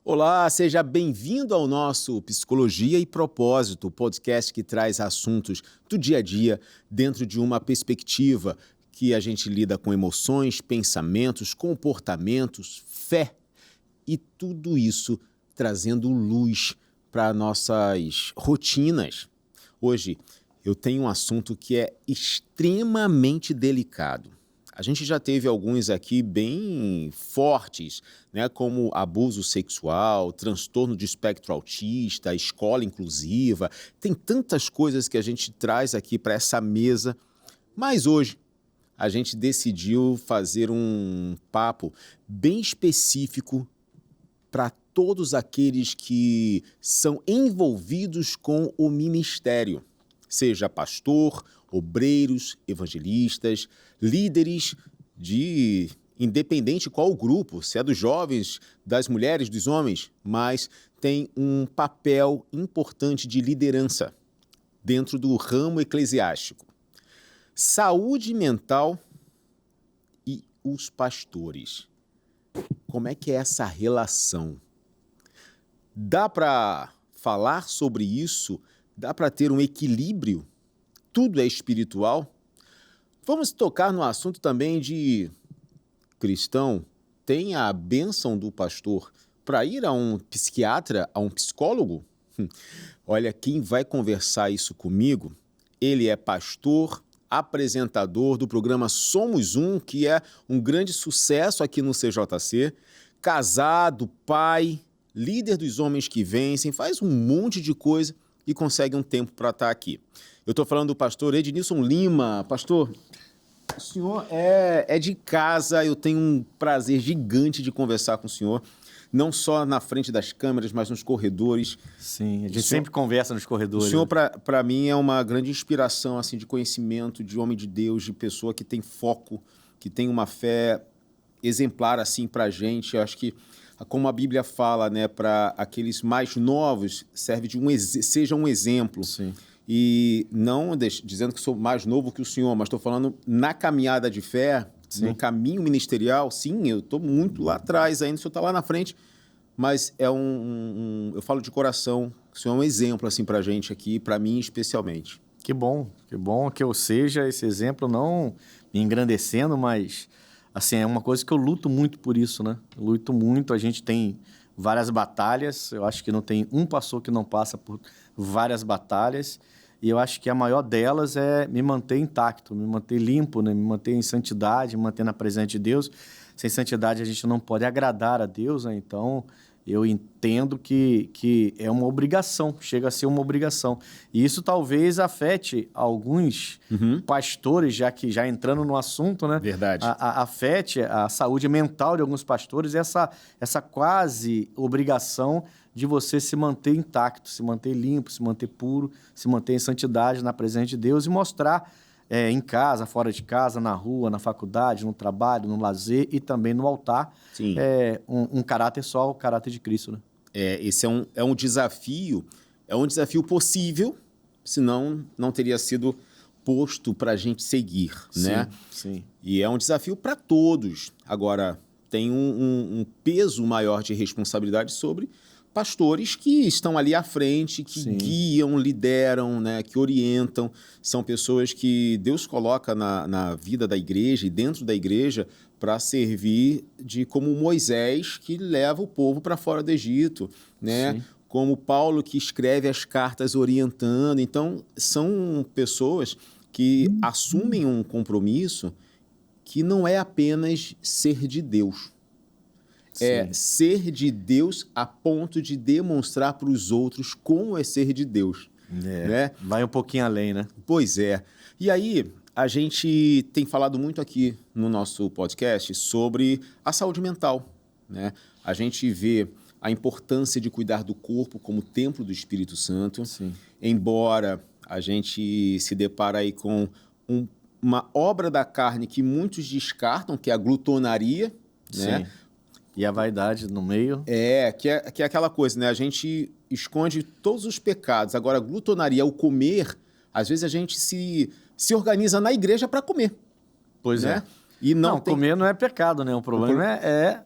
Olá, seja bem-vindo ao nosso Psicologia e Propósito, podcast que traz assuntos do dia a dia dentro de uma perspectiva que a gente lida com emoções, pensamentos, comportamentos, fé e tudo isso trazendo luz para nossas rotinas. Hoje eu tenho um assunto que é extremamente delicado. A gente já teve alguns aqui bem fortes, né, como abuso sexual, transtorno de espectro autista, escola inclusiva. Tem tantas coisas que a gente traz aqui para essa mesa, mas hoje a gente decidiu fazer um papo bem específico para todos aqueles que são envolvidos com o ministério, seja pastor, obreiros, evangelistas, líderes de independente qual o grupo, se é dos jovens, das mulheres, dos homens, mas tem um papel importante de liderança dentro do ramo eclesiástico. Saúde mental e os pastores. Como é que é essa relação? Dá para falar sobre isso? Dá para ter um equilíbrio? Tudo é espiritual? Vamos tocar no assunto também de cristão tem a bênção do pastor para ir a um psiquiatra, a um psicólogo? Olha, quem vai conversar isso comigo, ele é pastor, apresentador do programa Somos Um, que é um grande sucesso aqui no CJC, casado, pai, líder dos homens que vencem, faz um monte de coisa e consegue um tempo para estar aqui. Eu estou falando do pastor Ednilson Lima. Pastor, o senhor é de casa, eu tenho um prazer gigante de conversar com o senhor, não só na frente das câmeras, mas nos corredores. Sim, a gente sempre conversa nos corredores. O senhor, para mim, é uma grande inspiração assim, de conhecimento, de homem de Deus, de pessoa que tem foco, que tem uma fé exemplar assim, para a gente. Eu acho que, como a Bíblia fala, né, para aqueles mais novos, serve de seja um exemplo. Sim. E não dizendo que sou mais novo que o senhor, mas estou falando na caminhada de fé, no caminho ministerial. Sim, eu estou muito lá atrás ainda, o senhor está lá na frente, mas é eu falo de coração, o senhor é um exemplo assim, para a gente aqui, para mim especialmente. Que bom que eu seja esse exemplo, não me engrandecendo, mas assim, é uma coisa que eu luto muito por isso, né? Eu luto muito, a gente tem várias batalhas, eu acho que não tem um pastor que não passa por várias batalhas, e eu acho que a maior delas é me manter intacto, me manter limpo, né? Me manter em santidade, me manter na presença de Deus. Sem santidade a gente não pode agradar a Deus, né? Então eu entendo que é uma obrigação, chega a ser uma obrigação. E isso talvez afete alguns pastores, já entrando no assunto, né? Verdade. Afete a saúde mental de alguns pastores, essa quase obrigação de você se manter intacto, se manter limpo, se manter puro, se manter em santidade na presença de Deus e mostrar em casa, fora de casa, na rua, na faculdade, no trabalho, no lazer e também no altar, um caráter só, o caráter de Cristo, né? Esse é um desafio possível, senão não teria sido posto para a gente seguir, né? Sim. E é um desafio para todos. Agora, tem um peso maior de responsabilidade sobre pastores que estão ali à frente, que guiam, lideram, né, que orientam. São pessoas que Deus coloca na vida da igreja e dentro da igreja para servir como Moisés, que leva o povo para fora do Egito, né? Sim. Como Paulo, que escreve as cartas orientando. Então, são pessoas que assumem um compromisso que não é apenas ser de Deus. É ser de Deus a ponto de demonstrar para os outros como é ser de Deus. Né? Vai um pouquinho além, né? Pois é. E aí, a gente tem falado muito aqui no nosso podcast sobre a saúde mental, né? A gente vê a importância de cuidar do corpo como templo do Espírito Santo. Sim. Embora a gente se depara aí com uma obra da carne que muitos descartam, que é a glutonaria, né? Sim. E a vaidade no meio. Que é aquela coisa, né? A gente esconde todos os pecados. Agora, a glutonaria, o comer, às vezes a gente se organiza na igreja para comer. Pois né? é. E não tem... comer não é pecado, né? O problema é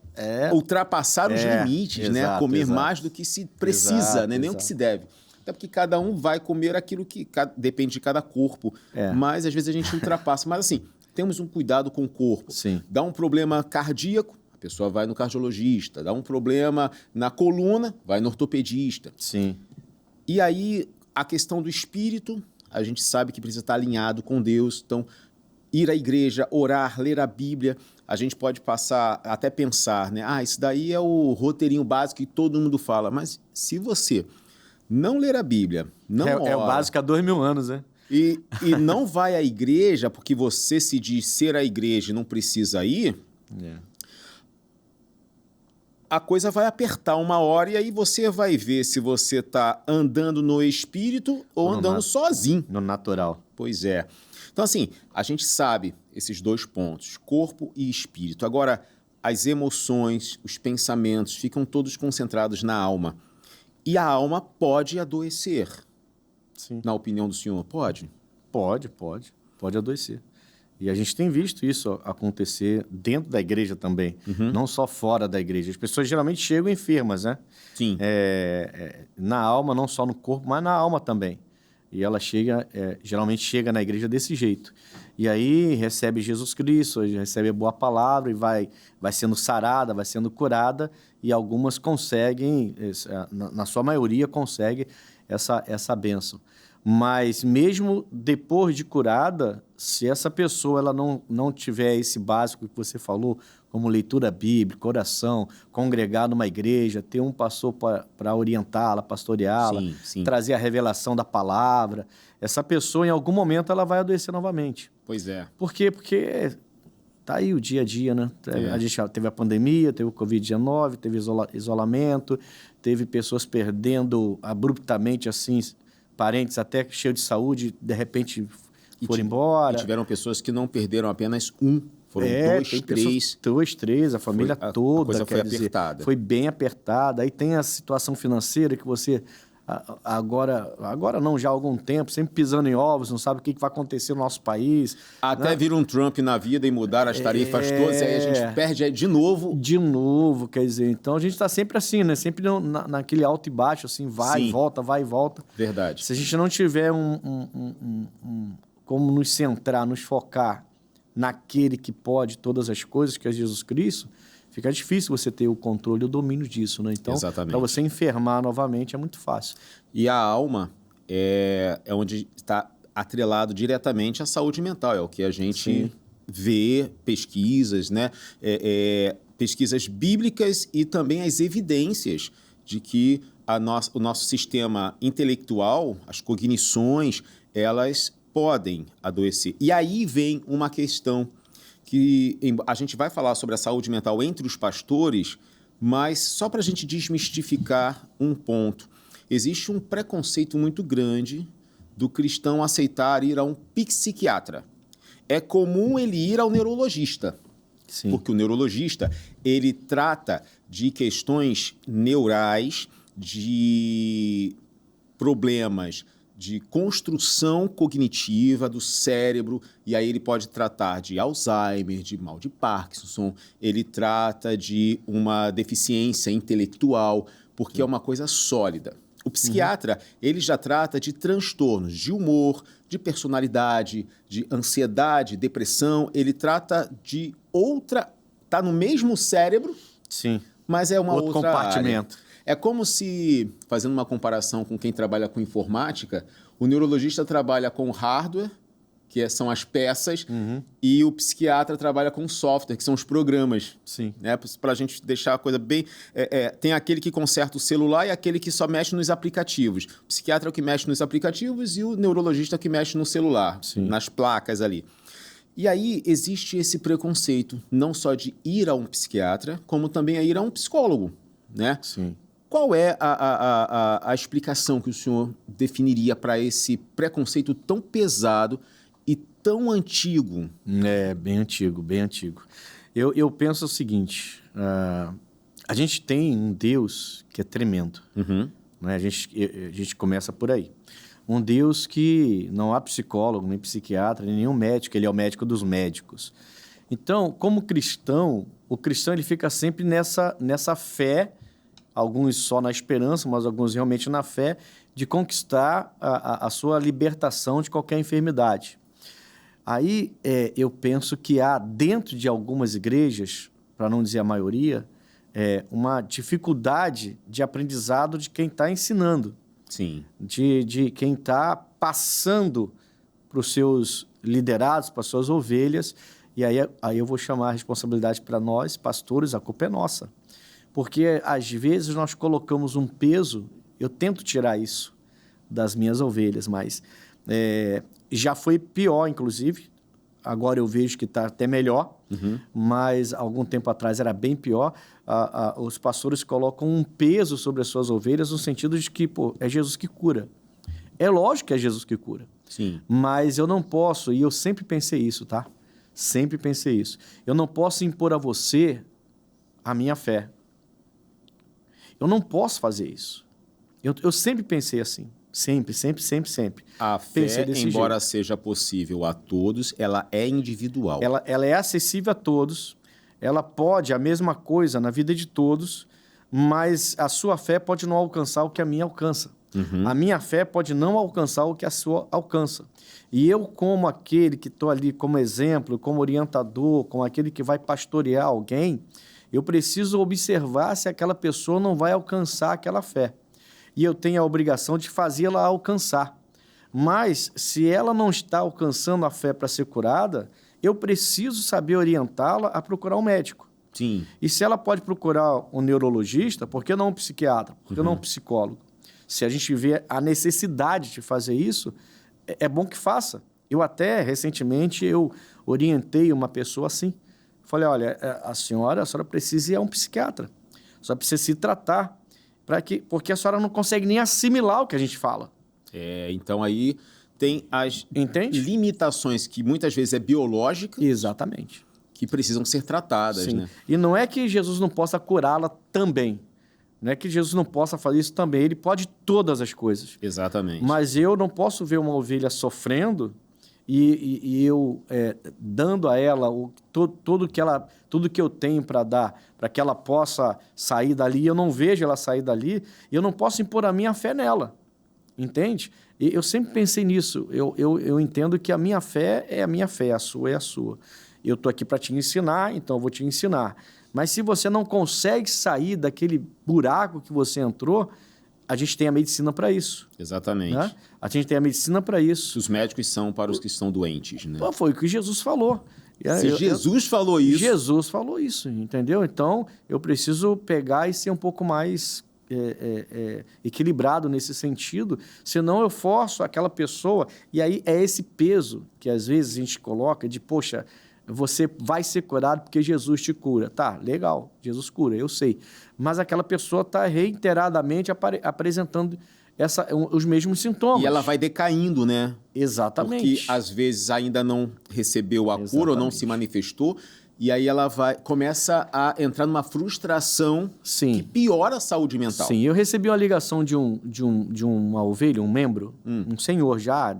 ultrapassar os limites, exato, né? Comer exato. mais do que se precisa, Exato, né? Nem o que se deve. Até porque cada um vai comer aquilo que depende de cada corpo. Mas às vezes a gente ultrapassa. Mas assim, temos um cuidado com o corpo. Sim. Dá um problema cardíaco, a pessoa vai no cardiologista. Dá um problema na coluna, vai no ortopedista. Sim. E aí, a questão do espírito, a gente sabe que precisa estar alinhado com Deus. Então, ir à igreja, orar, ler a Bíblia, a gente pode passar, até pensar, né? Isso daí é o roteirinho básico que todo mundo fala. Mas se você não ler a Bíblia, não ora... É o básico há 2000 anos, né? E não vai à igreja porque você se diz ser a igreja e não precisa ir... A coisa vai apertar uma hora e aí você vai ver se você está andando no espírito ou andando sozinho. No natural. Pois é. Então, assim, a gente sabe esses dois pontos, corpo e espírito. Agora, as emoções, os pensamentos ficam todos concentrados na alma. E a alma pode adoecer. Sim. Na opinião do senhor, pode? Pode adoecer. E a gente tem visto isso acontecer dentro da igreja também, não só fora da igreja. As pessoas geralmente chegam enfermas, né? Sim. Na alma, não só no corpo, mas na alma também. E ela geralmente chega na igreja desse jeito. E aí recebe Jesus Cristo, recebe a boa palavra e vai sendo sarada, vai sendo curada. E algumas conseguem, na sua maioria, conseguem essa bênção. Mas mesmo depois de curada, se essa pessoa ela não tiver esse básico que você falou, como leitura bíblica, oração, congregar numa igreja, ter um pastor para orientá-la, pastoreá-la, trazer a revelação da palavra, essa pessoa em algum momento ela vai adoecer novamente. Pois é. Por quê? Porque tá aí o dia a dia, né? A gente já teve a pandemia, teve o Covid-19, teve isolamento, teve pessoas perdendo abruptamente assim... parentes até cheios de saúde, de repente foram embora. E tiveram pessoas que não perderam apenas um, foram dois, três. A família toda. A coisa foi apertada. Foi bem apertada. Aí tem a situação financeira que você, agora não, já há algum tempo, sempre pisando em ovos, não sabe o que vai acontecer no nosso país. Até vir um Trump na vida e mudar as tarifas todas, aí a gente perde de novo. De novo, quer dizer, então a gente está sempre assim, né? Sempre naquele alto e baixo, assim, vai e volta. Verdade. Se a gente não tiver como nos centrar, nos focar naquele que pode todas as coisas, que é Jesus Cristo, fica difícil você ter o controle e o domínio disso, né? Então, para você enfermar novamente é muito fácil. E a alma é onde está atrelado diretamente à saúde mental, é o que a gente vê, pesquisas, né? Pesquisas bíblicas e também as evidências de que o nosso sistema intelectual, as cognições, elas podem adoecer. E aí vem uma questão que a gente vai falar sobre a saúde mental entre os pastores, mas só para a gente desmistificar um ponto. Existe um preconceito muito grande do cristão aceitar ir a um psiquiatra. É comum ele ir ao neurologista, porque o neurologista ele trata de questões neurais, de problemas de construção cognitiva do cérebro, e aí ele pode tratar de Alzheimer, de mal de Parkinson, ele trata de uma deficiência intelectual, porque é uma coisa sólida. O psiquiatra, ele já trata de transtornos de humor, de personalidade, de ansiedade, depressão, ele trata de outra... Está no mesmo cérebro, mas é uma outra compartimento. Área. É como se, fazendo uma comparação com quem trabalha com informática, o neurologista trabalha com hardware, que são as peças, e o psiquiatra trabalha com software, que são os programas. Né? Para a gente deixar a coisa bem... tem aquele que conserta o celular e aquele que só mexe nos aplicativos. O psiquiatra é o que mexe nos aplicativos e o neurologista é o que mexe no celular, nas placas ali. E aí existe esse preconceito, não só de ir a um psiquiatra, como também a ir a um psicólogo, né? Qual é a explicação que o senhor definiria para esse preconceito tão pesado e tão antigo? Bem antigo, bem antigo. Eu penso o seguinte, a gente tem um Deus que é tremendo, né? A gente começa por aí. Um Deus que não há psicólogo, nem psiquiatra, nem nenhum médico, ele é o médico dos médicos. Então, como cristão, o cristão ele fica sempre nessa fé, alguns só na esperança, mas alguns realmente na fé, de conquistar a sua libertação de qualquer enfermidade. Aí eu penso que há, dentro de algumas igrejas, para não dizer a maioria, uma dificuldade de aprendizado de quem está ensinando. Sim. De quem está passando para os seus liderados, para as suas ovelhas. E aí eu vou chamar a responsabilidade para nós, pastores, a culpa é nossa. Porque, às vezes, nós colocamos um peso, eu tento tirar isso das minhas ovelhas, mas já foi pior, inclusive. Agora eu vejo que está até melhor, mas algum tempo atrás era bem pior. Os pastores colocam um peso sobre as suas ovelhas no sentido de que, é Jesus que cura. É lógico que é Jesus que cura. Sim. Mas eu não posso, e eu sempre pensei isso, tá? Sempre pensei isso. Eu não posso impor a você a minha fé. Eu não posso fazer isso. Eu sempre pensei assim. Sempre. A fé, embora seja possível a todos, ela é individual. Ela é acessível a todos. Ela pode a mesma coisa na vida de todos, mas a sua fé pode não alcançar o que a minha alcança. A minha fé pode não alcançar o que a sua alcança. E eu, como aquele que estou ali como exemplo, como orientador, como aquele que vai pastorear alguém, eu preciso observar se aquela pessoa não vai alcançar aquela fé. E eu tenho a obrigação de fazê-la alcançar. Mas, se ela não está alcançando a fé para ser curada, eu preciso saber orientá-la a procurar um médico. Sim. E se ela pode procurar um neurologista, por que não um psiquiatra? Por que não um psicólogo? Se a gente vê a necessidade de fazer isso, é bom que faça. Eu até, recentemente, eu orientei uma pessoa assim. Falei, olha, a senhora precisa ir a um psiquiatra. A senhora precisa se tratar. Porque a senhora não consegue nem assimilar o que a gente fala. Então aí tem as limitações que muitas vezes é biológica. Exatamente. Que precisam ser tratadas, Sim. né? E não é que Jesus não possa curá-la também. Não é que Jesus não possa fazer isso também. Ele pode todas as coisas. Exatamente. Mas eu não posso ver uma ovelha sofrendo e eu dando a ela tudo que eu tenho para dar, para que ela possa sair dali. Eu não vejo ela sair dali e eu não posso impor a minha fé nela. Entende? E eu sempre pensei nisso. Eu entendo que a minha fé é a minha fé, a sua é a sua. Eu estou aqui para te ensinar, então eu vou te ensinar. Mas se você não consegue sair daquele buraco que você entrou, a gente tem a medicina para isso. Exatamente. Né? A gente tem a medicina para isso. Os médicos são para os que estão doentes, né? Foi o que Jesus falou. Se Jesus falou isso... Jesus falou isso, entendeu? Então, eu preciso pegar e ser um pouco mais equilibrado nesse sentido, senão eu forço aquela pessoa... E aí é esse peso que às vezes a gente coloca de, poxa, você vai ser curado porque Jesus te cura. Tá, legal, Jesus cura, eu sei. Mas aquela pessoa está reiteradamente apresentando os mesmos sintomas. E ela vai decaindo, né? Exatamente. Porque às vezes ainda não recebeu a cura ou não se manifestou, e aí ela começa a entrar numa frustração que piora a saúde mental. Sim, eu recebi uma ligação de uma ovelha, um membro, um senhor já,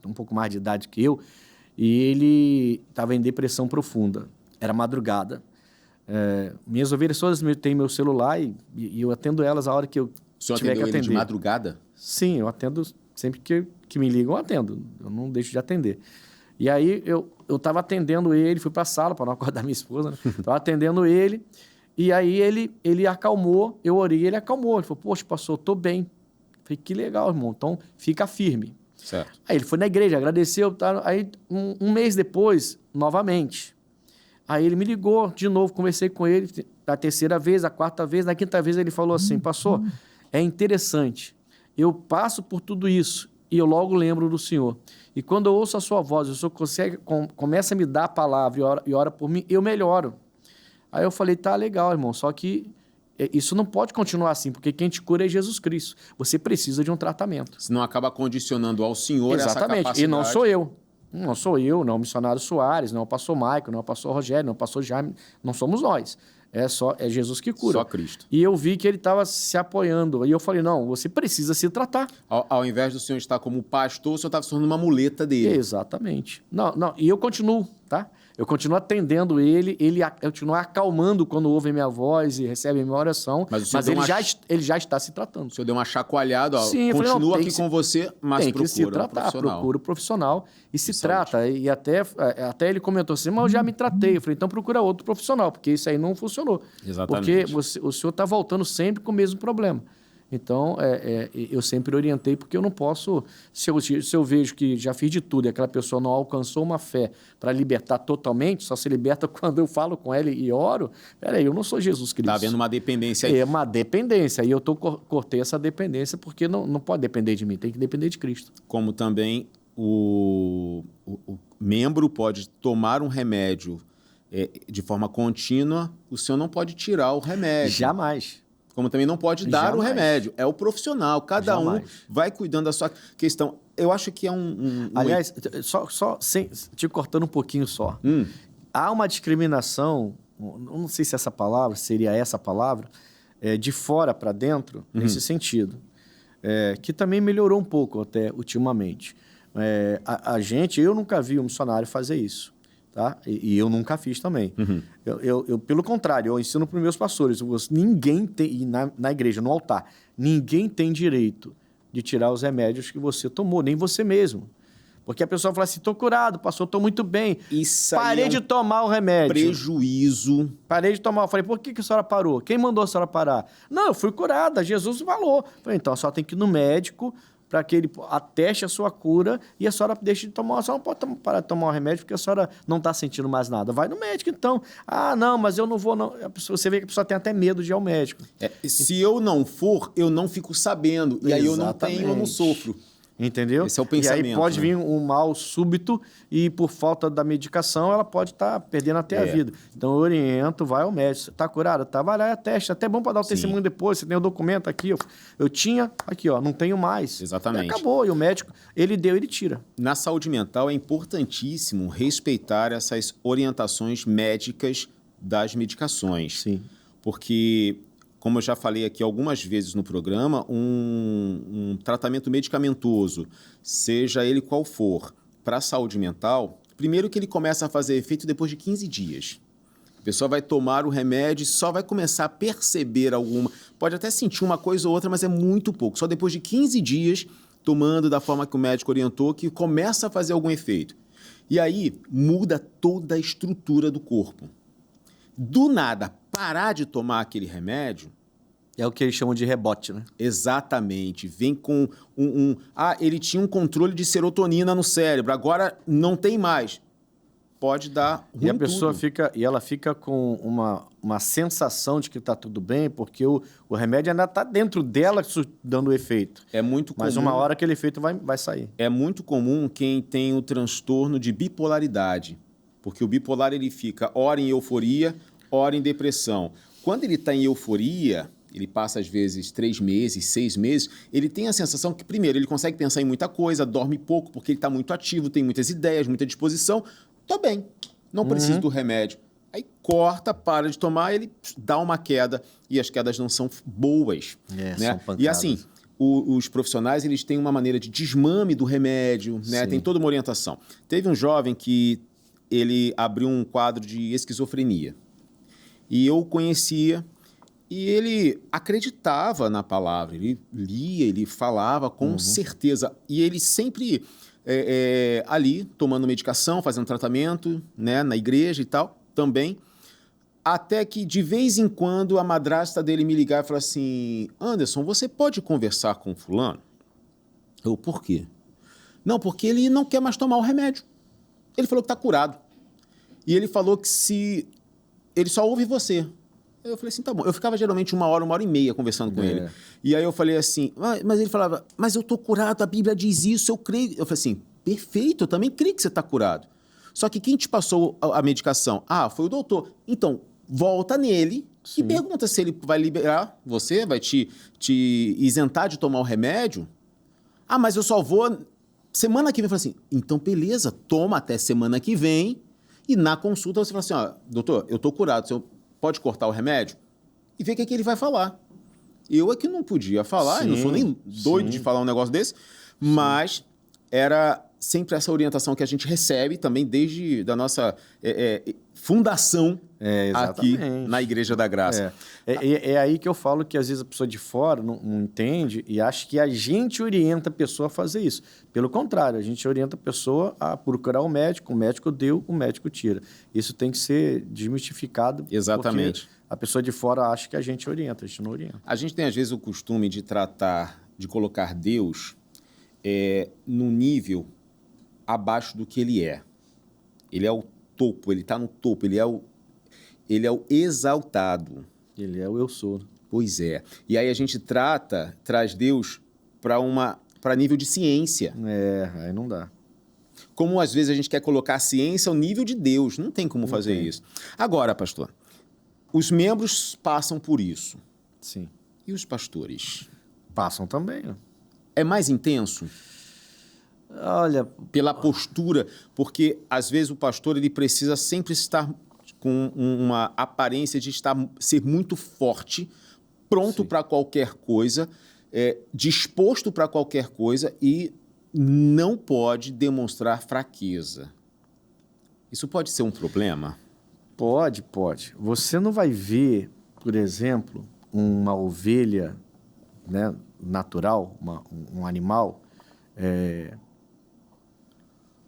um pouco mais de idade que eu, e ele estava em depressão profunda. Era madrugada. Minhas ovelhas todas têm meu celular e eu atendo elas a hora que eu tiver que atender. O senhor atendeu ele de madrugada? Sim, eu atendo sempre que me ligam, eu atendo. Eu não deixo de atender. E aí eu estava atendendo ele, fui para a sala para não acordar minha esposa, né? Estava atendendo ele, e aí ele acalmou, eu orei, ele acalmou. Ele falou, poxa, pastor, estou bem. Falei, que legal, irmão, então fica firme. Certo. Aí ele foi na igreja, agradeceu, tá? Aí um mês depois, novamente. Aí ele me ligou de novo, conversei com ele a terceira vez, a quarta vez, na quinta vez ele falou assim, pastor, é interessante, eu passo por tudo isso e eu logo lembro do Senhor. E quando eu ouço a sua voz, o Senhor começa a me dar a palavra e ora por mim, eu melhoro. Aí eu falei, tá legal, irmão, só que isso não pode continuar assim, porque quem te cura é Jesus Cristo. Você precisa de um tratamento. Senão acaba condicionando ao Senhor essa capacidade. Exatamente, e não sou eu. Não sou eu, não é o missionário Soares, não é o pastor Maico, não é o pastor Rogério, não é o pastor Jaime, não somos nós. É Jesus que cura. Só Cristo. E eu vi que ele estava se apoiando. E eu falei, não, você precisa se tratar. Ao invés do senhor estar como pastor, o senhor estava se tornando uma muleta dele. Exatamente. Não, e eu continuo, tá? Eu continuo atendendo ele continua acalmando quando ouve minha voz e recebe minha oração, mas ele já está se tratando. O senhor deu uma chacoalhada, ó, Sim, continua aqui com você, mas tem que se tratar, procura o profissional e se trata. E até ele comentou assim, mas eu já me tratei. Eu falei, então procura outro profissional, porque isso aí não funcionou. Exatamente. Porque o senhor está voltando sempre com o mesmo problema. Então, eu sempre orientei, porque eu não posso... Se eu vejo que já fiz de tudo e aquela pessoa não alcançou uma fé para libertar totalmente, só se liberta quando eu falo com ela e oro. Peraí, eu não sou Jesus Cristo. Está havendo uma dependência aí. É uma dependência. E eu cortei essa dependência, porque não pode depender de mim, tem que depender de Cristo. Como também o membro pode tomar um remédio de forma contínua, o senhor não pode tirar o remédio. Jamais. Como também não pode dar o remédio. É o profissional. Cada um vai cuidando da sua questão. Eu acho que é Aliás, só te cortando um pouquinho só. Há uma discriminação, não sei se essa palavra seria essa palavra, de fora para dentro, nesse sentido. Que também melhorou um pouco até ultimamente. Eu nunca vi um missionário fazer isso. Tá? E eu nunca fiz também. Eu, pelo contrário, eu ensino para os meus pastores. Ninguém tem, na igreja, no altar, ninguém tem direito de tirar os remédios que você tomou, nem você mesmo. Porque a pessoa fala assim, estou curado, pastor, estou muito bem. Parei de tomar o remédio. Prejuízo. Parei de tomar. Eu falei, por que a senhora parou? Quem mandou a senhora parar? Não, eu fui curada, Jesus falou. Eu falei, então a senhora tem que ir no médico para que ele ateste a sua cura e a senhora deixe de tomar. A senhora não pode parar de tomar o remédio porque a senhora não está sentindo mais nada. Vai no médico, então. Ah, não, mas eu não vou, não. Você vê que a pessoa tem até medo de ir ao médico. Se eu não for, eu não fico sabendo. E aí eu não tenho, eu não sofro. Entendeu? Esse é o pensamento. E aí pode vir um mal súbito e por falta da medicação ela pode estar perdendo até a vida. Então eu oriento, vai ao médico. Está curado? Tá, vai lá e atesta. Até bom para dar o testemunho depois. Você tem o documento aqui. Eu tinha, aqui, ó, não tenho mais. Exatamente. E acabou. E o médico, ele deu, ele tira. Na saúde mental é importantíssimo respeitar essas orientações médicas das medicações. Sim. Porque, como eu já falei aqui algumas vezes no programa, um tratamento medicamentoso, seja ele qual for, para a saúde mental, primeiro que ele começa a fazer efeito depois de 15 dias. A pessoa vai tomar o remédio e só vai começar a perceber alguma... Pode até sentir uma coisa ou outra, mas é muito pouco. Só depois de 15 dias, tomando da forma que o médico orientou, que começa a fazer algum efeito. E aí, muda toda a estrutura do corpo. Do nada, parar de tomar aquele remédio... É o que eles chamam de rebote, né? Exatamente. Vem com ele tinha um controle de serotonina no cérebro, agora não tem mais. Pode dar ruim. E a pessoa tudo. fica com uma sensação de que está tudo bem, porque o remédio ainda está dentro dela dando efeito. É muito comum. Mas uma hora aquele efeito vai sair. É muito comum quem tem o transtorno de bipolaridade, porque o bipolar ele fica ora em euforia, ora em depressão. Quando ele está em euforia, ele passa às vezes 3 meses, 6 meses, ele tem a sensação que, primeiro, ele consegue pensar em muita coisa, dorme pouco porque ele está muito ativo, tem muitas ideias, muita disposição. Tô bem, não preciso do remédio. Aí corta, para de tomar, ele dá uma queda e as quedas não são boas. Né? São pancadas. E assim, os profissionais eles têm uma maneira de desmame do remédio, né? Tem toda uma orientação. Teve um jovem que ele abriu um quadro de esquizofrenia e eu o conhecia. E ele acreditava na palavra, ele lia, ele falava com certeza. E ele sempre ali, tomando medicação, fazendo tratamento, né, na igreja e tal, também. Até que, de vez em quando, a madrasta dele me ligava e falava assim, Anderson, você pode conversar com fulano? Eu, por quê? Não, porque ele não quer mais tomar o remédio. Ele falou que está curado. E ele falou que se... ele só ouve você. Eu falei assim, tá bom. Eu ficava geralmente 1 hora, 1h30 conversando com ele. E aí eu falei assim, mas ele falava, mas eu tô curado, a Bíblia diz isso, eu creio. Eu falei assim, perfeito, eu também creio que você tá curado. Só que quem te passou a medicação? Ah, foi o doutor. Então, volta nele e pergunta se ele vai liberar você, vai te isentar de tomar o remédio. Ah, mas eu só vou semana que vem. Eu falei assim, então beleza, toma até semana que vem e na consulta você fala assim, ó, doutor, eu tô curado, você pode cortar o remédio? E ver o que ele vai falar. Eu é que não podia falar, eu não sou nem doido de falar um negócio desse, mas era sempre essa orientação que a gente recebe também desde da nossa fundação aqui na Igreja da Graça. É aí que eu falo que às vezes a pessoa de fora não entende e acha que a gente orienta a pessoa a fazer isso. Pelo contrário, a gente orienta a pessoa a procurar o médico deu, o médico tira. Isso tem que ser desmistificado. Exatamente. Porque a pessoa de fora acha que a gente orienta, a gente não orienta. A gente tem às vezes o costume de colocar Deus num nível abaixo do que ele é. Ele é o topo, ele está no topo, ele é o exaltado. Ele é o eu sou. Pois é. E aí a gente traz Deus para nível de ciência. Aí não dá. Como às vezes a gente quer colocar a ciência ao nível de Deus. Não tem como fazer isso. Agora, pastor, os membros passam por isso. Sim. E os pastores? Passam também. É mais intenso? Olha, pela postura, porque às vezes o pastor ele precisa sempre estar com uma aparência de ser muito forte, pronto para qualquer coisa, disposto para qualquer coisa e não pode demonstrar fraqueza. Isso pode ser um problema? Pode. Você não vai ver, por exemplo, uma ovelha, né, natural, um animal,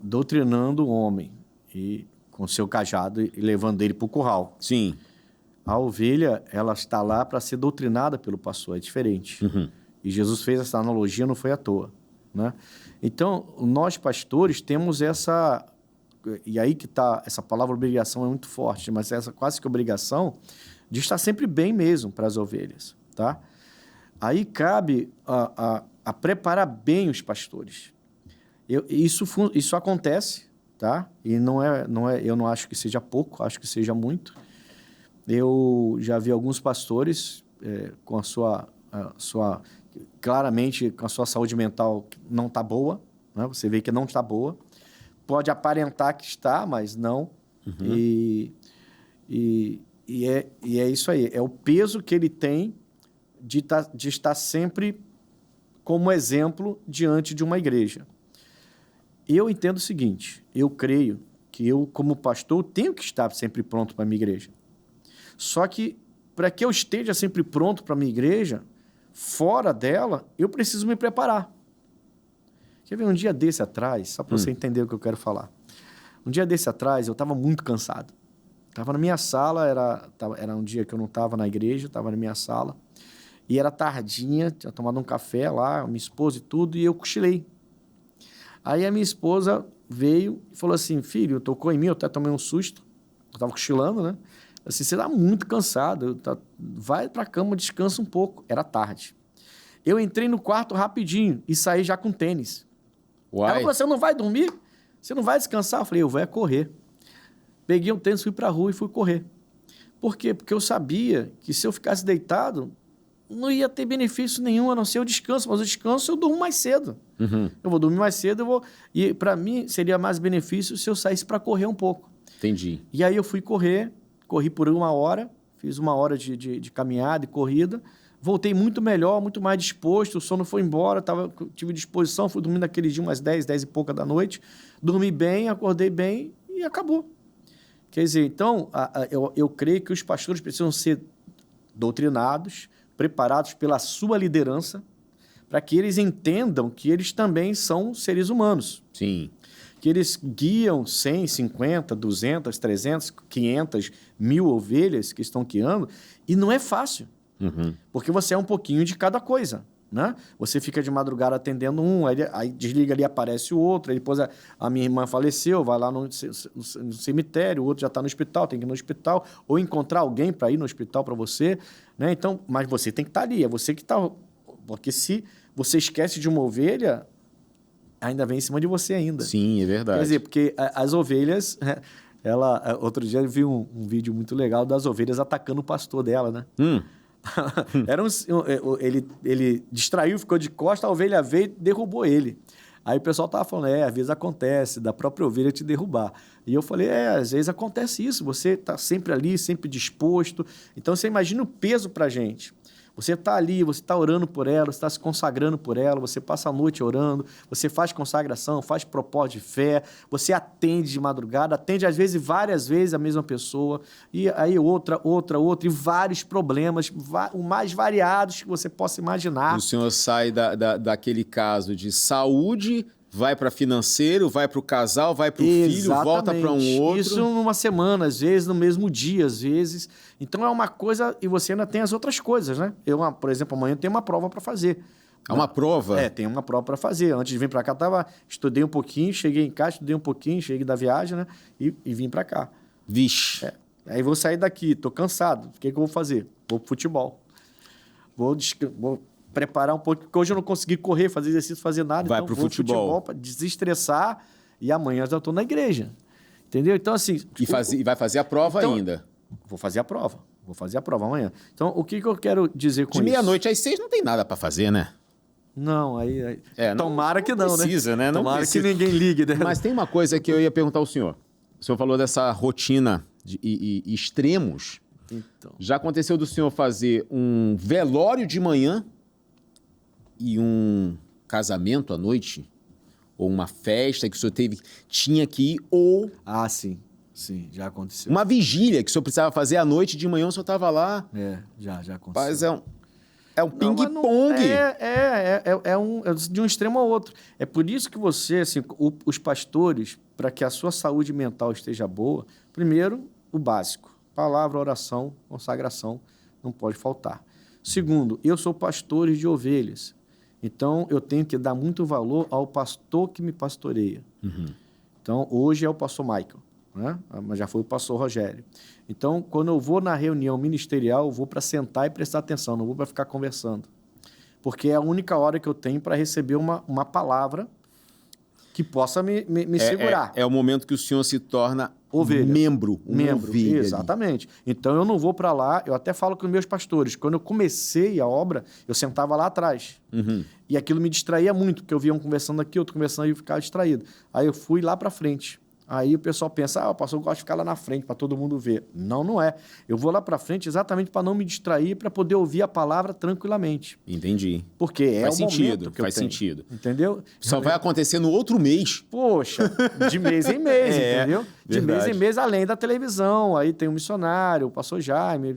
doutrinando o homem e com seu cajado e levando ele para o curral. Sim. A ovelha, ela está lá para ser doutrinada pelo pastor, é diferente. Uhum. E Jesus fez essa analogia, não foi à toa, né? Então, nós pastores temos essa... E aí que está, essa palavra obrigação é muito forte, mas essa quase que obrigação de estar sempre bem mesmo para as ovelhas, tá? Aí cabe a preparar bem os pastores. Isso acontece, tá? E não é, eu não acho que seja pouco, acho que seja muito. Eu já vi alguns pastores com claramente com a sua saúde mental não está boa, né? Você vê que não está boa. Pode aparentar que está, mas não. Uhum. E é isso aí. É o peso que ele tem de estar sempre como exemplo diante de uma igreja. Eu entendo o seguinte, eu creio que eu, como pastor, tenho que estar sempre pronto para a minha igreja. Só que, para que eu esteja sempre pronto para a minha igreja, fora dela, eu preciso me preparar. Quer ver, um dia desse atrás, só para você entender o que eu quero falar. Um dia desse atrás, eu estava muito cansado. Estava na minha sala, era um dia que eu não estava na igreja, estava na minha sala. E era tardinha, tinha tomado um café lá, minha esposa e tudo, e eu cochilei. Aí a minha esposa veio e falou assim, filho, tocou em mim, eu até tomei um susto. Eu estava cochilando, né? Assim, você está muito cansado, vai para a cama, descansa um pouco. Era tarde. Eu entrei no quarto rapidinho e saí já com tênis. Uai. Ela falou, você não vai dormir? Você não vai descansar? Eu falei, eu vou correr. Peguei um tênis, fui para a rua e fui correr. Por quê? Porque eu sabia que se eu ficasse deitado, não ia ter benefício nenhum, a não ser o descanso. Mas o descanso eu durmo mais cedo. Uhum. Eu vou dormir mais cedo, e para mim seria mais benefício se eu saísse para correr um pouco. Entendi. E aí eu fui corri por 1 hora, fiz 1 hora de caminhada e corrida, voltei muito melhor, muito mais disposto, o sono foi embora, tive disposição, fui dormir naquele dia umas 10 e pouca da noite, dormi bem, acordei bem e acabou. Quer dizer, então, eu creio que os pastores precisam ser doutrinados, preparados pela sua liderança, para que eles entendam que eles também são seres humanos. Sim. Que eles guiam 100, 50, 200, 300, 500, 1000 ovelhas que estão guiando, e não é fácil, porque você é um pouquinho de cada coisa, né? Você fica de madrugada atendendo um, aí desliga ali, aparece o outro, aí depois a minha irmã faleceu, vai lá no cemitério, o outro já está no hospital, tem que ir no hospital, ou encontrar alguém para ir no hospital para você, né? Então, mas você tem que estar ali, é você que está... Porque se você esquece de uma ovelha, ainda vem em cima de você ainda. Sim, é verdade. Quer dizer, porque as ovelhas... Outro dia eu vi um vídeo muito legal das ovelhas atacando o pastor dela, né? Ele distraiu, ficou de costa, a ovelha veio e derrubou ele. Aí o pessoal tava falando, às vezes acontece, da própria ovelha te derrubar. E eu falei, às vezes acontece isso, você tá sempre ali, sempre disposto. Então você imagina o peso pra gente. Você está ali, você está orando por ela, você está se consagrando por ela, você passa a noite orando, você faz consagração, faz propósito de fé, você atende de madrugada, atende às vezes várias vezes a mesma pessoa, e aí outra, e vários problemas, o mais variados que você possa imaginar. O senhor sai daquele caso de saúde, vai para financeiro, vai para o casal, vai para o filho, volta para um outro. Isso numa semana, às vezes no mesmo dia, às vezes. Então é uma coisa, e você ainda tem as outras coisas, né? Eu, por exemplo, amanhã eu tenho uma prova para fazer. É uma prova? É, tem uma prova para fazer. Antes de vir para cá, estudei um pouquinho, cheguei em casa, estudei um pouquinho, cheguei da viagem, né? E vim para cá. Vixe. Aí vou sair daqui, tô cansado. O que eu vou fazer? Vou pro futebol. Vou preparar um pouco, porque hoje eu não consegui correr, fazer exercício, fazer nada. Vai então pro vou futebol para desestressar e amanhã eu já estou na igreja. Entendeu? Então, assim... E vai fazer a prova então, ainda? Vou fazer a prova. Vou fazer a prova amanhã. Então, o que eu quero dizer com isso? De meia-noite às 6 não tem nada para fazer, né? Não, tomara que não, precisa, né? Não tomara precisa. que ninguém ligue, né? Mas tem uma coisa que eu ia perguntar ao senhor. O senhor falou dessa rotina e extremos. Então. Já aconteceu do senhor fazer um velório de manhã e um casamento à noite? Ou uma festa que o senhor tinha que ir, ou... Ah, sim. Sim, já aconteceu. Uma vigília que o senhor precisava fazer à noite, de manhã o senhor estava lá. Já aconteceu. Mas é um ping-pong. É de um extremo ao outro. É por isso que você, assim, os pastores, para que a sua saúde mental esteja boa, primeiro, o básico. Palavra, oração, consagração, não pode faltar. Segundo, eu sou pastor de ovelhas. Então, eu tenho que dar muito valor ao pastor que me pastoreia. Uhum. Então, hoje é o pastor Michael, né? Mas já foi o pastor Rogério. Então, quando eu vou na reunião ministerial, eu vou para sentar e prestar atenção, não vou para ficar conversando. Porque é a única hora que eu tenho para receber uma palavra que possa me segurar. É o momento que o senhor se torna ovelha. Membro, ovelha. Exatamente. Ali. Então, eu não vou para lá, eu até falo com os meus pastores, quando eu comecei a obra, eu sentava lá atrás. Uhum. E aquilo me distraía muito, porque eu via um conversando aqui, outro conversando aí, eu ficava distraído. Aí eu fui lá para frente. Aí o pessoal pensa, o pastor gosta de ficar lá na frente para todo mundo ver. Não é. Eu vou lá para frente exatamente para não me distrair, para poder ouvir a palavra tranquilamente. Entendi. Porque faz o sentido, momento que faz eu tenho. Sentido. Entendeu? Só vai acontecer no outro mês. Poxa, de mês em mês, entendeu? De verdade. mês em mês, além da televisão. Aí tem o missionário, o pastor Jaime,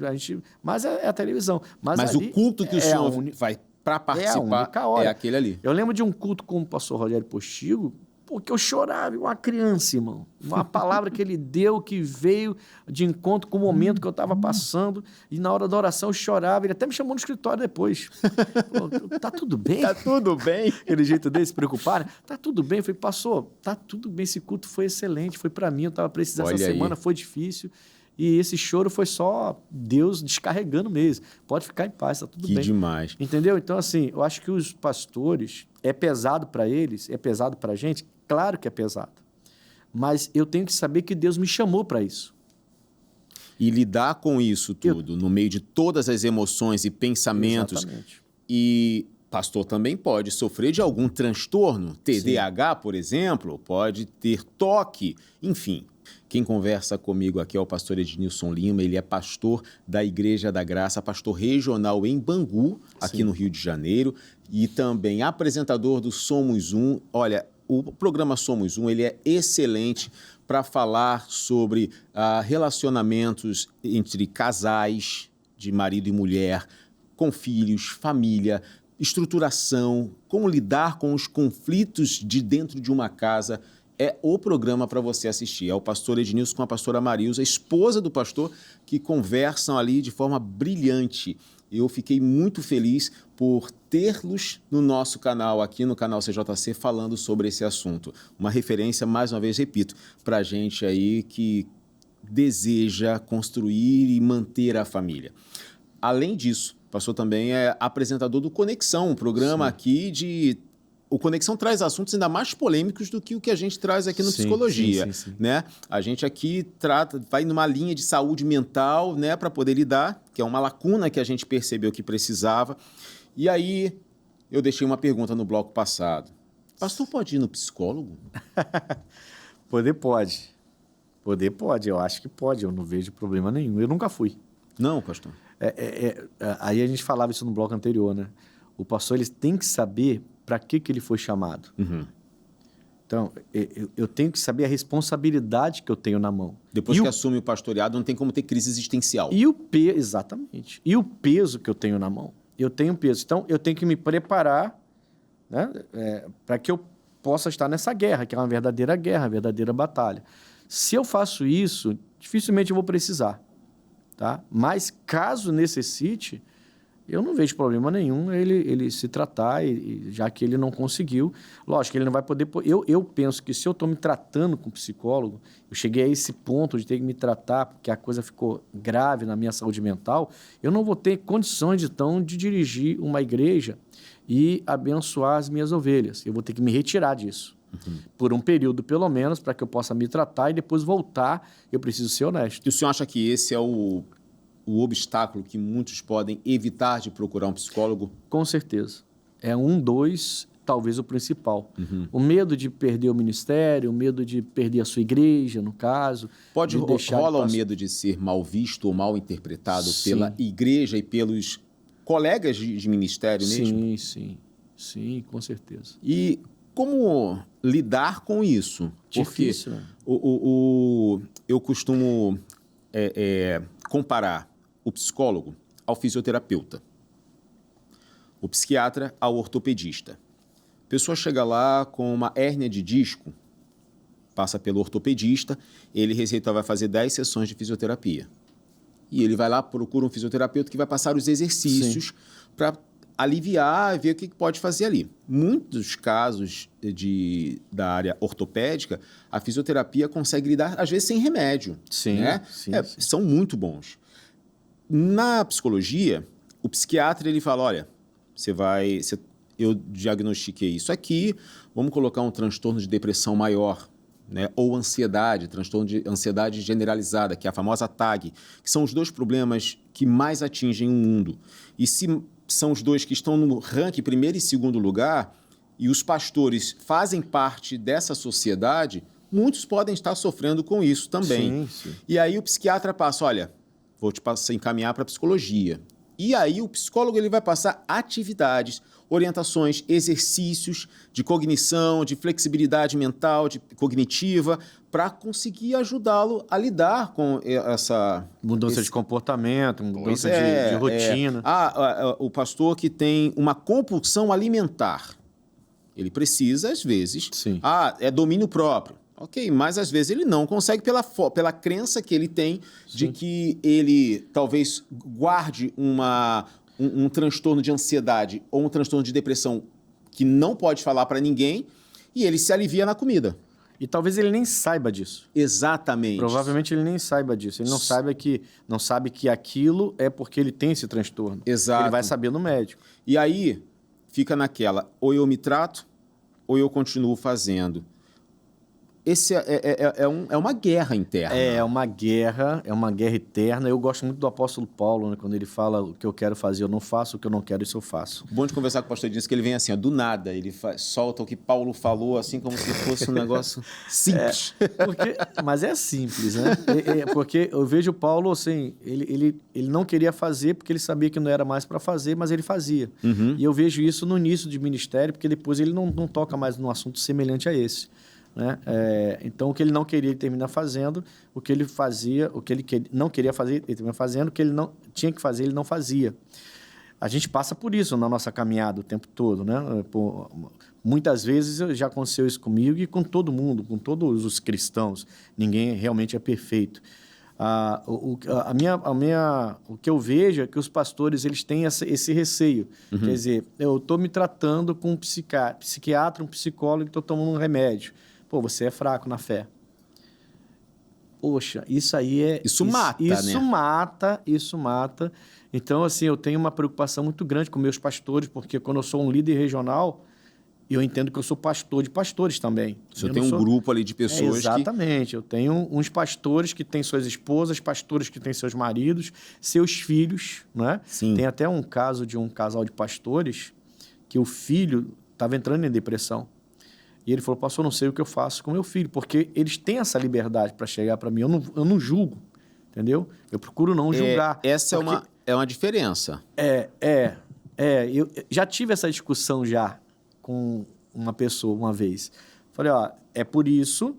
mas é a televisão. Mas o culto que o senhor vai para participar é aquele ali. Eu lembro de um culto com o pastor Rogério Postigo, porque eu chorava, uma criança, irmão. Uma palavra que ele deu, que veio de encontro com o momento que eu estava passando. E na hora da oração eu chorava. Ele até me chamou no escritório depois. Falou, tá tudo bem? Tá tudo bem. Aquele jeito dele, se preocupar. Né? Tá tudo bem. Eu falei, pastor, tá tudo bem. Esse culto foi excelente. Foi para mim. Eu estava precisando essa semana. Foi difícil. E esse choro foi só Deus descarregando mesmo. Pode ficar em paz, tá tudo bem. Que demais. Entendeu? Então, assim, eu acho que os pastores, é pesado para eles, é pesado para a gente. Claro que é pesado. Mas eu tenho que saber que Deus me chamou para isso. E lidar com isso tudo, no meio de todas as emoções e pensamentos. Exatamente. E pastor também pode sofrer de algum transtorno. TDAH, Sim. Por exemplo, pode ter toque, enfim. Quem conversa comigo aqui é o pastor Ednilson Lima, ele é pastor da Igreja da Graça, pastor regional em Bangu, aqui no Rio de Janeiro, e também apresentador do Somos Um. Olha, o programa Somos Um, ele é excelente para falar sobre relacionamentos entre casais, de marido e mulher, com filhos, família, estruturação, como lidar com os conflitos de dentro de uma casa. É o programa para você assistir. É o pastor Ednilson com a pastora Marilza, esposa do pastor, que conversam ali de forma brilhante. Eu fiquei muito feliz por tê-los no nosso canal, aqui no canal CJC, falando sobre esse assunto. Uma referência, mais uma vez, repito, para a gente aí que deseja construir e manter a família. Além disso, o pastor também é apresentador do Conexão, um programa aqui de... O Conexão traz assuntos ainda mais polêmicos do que o que a gente traz aqui no Psicologia, né? A gente aqui vai numa linha de saúde mental, né, para poder lidar, que é uma lacuna que a gente percebeu que precisava. E aí, eu deixei uma pergunta no bloco passado. Pastor, pode ir no psicólogo? Poder pode. Eu acho que pode. Eu não vejo problema nenhum. Eu nunca fui. Não, pastor. Aí a gente falava isso no bloco anterior, né? O pastor, ele tem que saber para que ele foi chamado. Uhum. Então, eu tenho que saber a responsabilidade que eu tenho na mão. Depois que assume o pastoreado, não tem como ter crise existencial. Exatamente. E o peso que eu tenho na mão. Eu tenho peso. Então, eu tenho que me preparar, né, para que eu possa estar nessa guerra, que é uma verdadeira guerra, uma verdadeira batalha. Se eu faço isso, dificilmente eu vou precisar. Tá? Mas, caso necessite, eu não vejo problema nenhum ele se tratar, já que ele não conseguiu. Lógico que ele não vai poder... Eu penso que se eu estou me tratando com psicólogo, eu cheguei a esse ponto de ter que me tratar porque a coisa ficou grave na minha saúde mental, eu não vou ter condições, então, de dirigir uma igreja e abençoar as minhas ovelhas. Eu vou ter que me retirar disso. Uhum. Por um período, pelo menos, para que eu possa me tratar e depois voltar. Eu preciso ser honesto. E o senhor acha que esse é o obstáculo que muitos podem evitar de procurar um psicólogo? Com certeza. É talvez o principal. Uhum. O medo de perder o ministério, o medo de perder a sua igreja, no caso. Rola o medo de ser mal visto ou mal interpretado pela igreja e pelos colegas de ministério mesmo? Sim, com certeza. E como lidar com isso? Difícil, porque né? Eu costumo comparar o psicólogo ao fisioterapeuta, o psiquiatra ao ortopedista. A pessoa chega lá com uma hérnia de disco, passa pelo ortopedista, ele vai fazer 10 sessões de fisioterapia. E ele vai lá, procura um fisioterapeuta que vai passar os exercícios para aliviar e ver o que pode fazer ali. Muitos casos da área ortopédica, a fisioterapia consegue lidar, às vezes, sem remédio. Sim, né? sim. São muito bons. Na psicologia, o psiquiatra ele fala, olha, eu diagnostiquei isso aqui, vamos colocar um transtorno de depressão maior, né? Ou ansiedade, transtorno de ansiedade generalizada, que é a famosa TAG, que são os dois problemas que mais atingem o mundo. E se são os dois que estão no ranking primeiro e segundo lugar, e os pastores fazem parte dessa sociedade, muitos podem estar sofrendo com isso também. Sim. E aí o psiquiatra passa, olha, vou te encaminhar para a psicologia. E aí o psicólogo ele vai passar atividades, orientações, exercícios de cognição, de flexibilidade mental, cognitiva, para conseguir ajudá-lo a lidar com essa... Mudança de comportamento, mudança de rotina. O pastor que tem uma compulsão alimentar, ele precisa, às vezes... Sim. É domínio próprio. Ok, mas às vezes ele não consegue pela crença que ele tem de que ele talvez guarde um transtorno de ansiedade ou um transtorno de depressão que não pode falar para ninguém e ele se alivia na comida. E talvez ele nem saiba disso. Exatamente. Provavelmente ele nem saiba disso. Ele não sabe que aquilo é porque ele tem esse transtorno. Exato. Ele vai saber no médico. E aí fica naquela, ou eu me trato ou eu continuo fazendo. Esse é uma guerra interna. É uma guerra eterna. Eu gosto muito do apóstolo Paulo, né, quando ele fala o que eu quero fazer, eu não faço, o que eu não quero, isso eu faço. Bom de conversar com o pastor Edinho, que ele vem assim, do nada, ele solta o que Paulo falou, assim como se fosse um negócio simples. Mas é simples, né? Porque eu vejo Paulo, assim, ele não queria fazer porque ele sabia que não era mais para fazer, mas ele fazia. Uhum. E eu vejo isso no início de ministério, porque depois ele não toca mais num assunto semelhante a esse. Né? Então, o que ele não queria, ele termina fazendo. O que ele fazia, o que ele não queria fazer, ele termina fazendo. O que ele não tinha que fazer, ele não fazia. A gente passa por isso na nossa caminhada o tempo todo. Né? Muitas vezes já aconteceu isso comigo e com todo mundo, com todos os cristãos. Ninguém realmente é perfeito. O que eu vejo é que os pastores eles têm esse receio. Uhum. Quer dizer, eu estou me tratando com um psiquiatra, um psicólogo, e estou tomando um remédio. Pô, você é fraco na fé. Poxa, isso aí é... Isso mata, né? Isso mata. Então, assim, eu tenho uma preocupação muito grande com meus pastores, porque quando eu sou um líder regional, eu entendo que eu sou pastor de pastores também. Você tem um grupo ali de pessoas exatamente. Eu tenho uns pastores que têm suas esposas, pastores que têm seus maridos, seus filhos, né? Sim. Tem até um caso de um casal de pastores que o filho estava entrando em depressão. E ele falou, pastor, eu não sei o que eu faço com meu filho, porque eles têm essa liberdade para chegar para mim, eu não julgo, entendeu? Eu procuro não julgar. Essa é uma diferença. Eu já tive essa discussão já com uma pessoa uma vez. Falei, ó, é por isso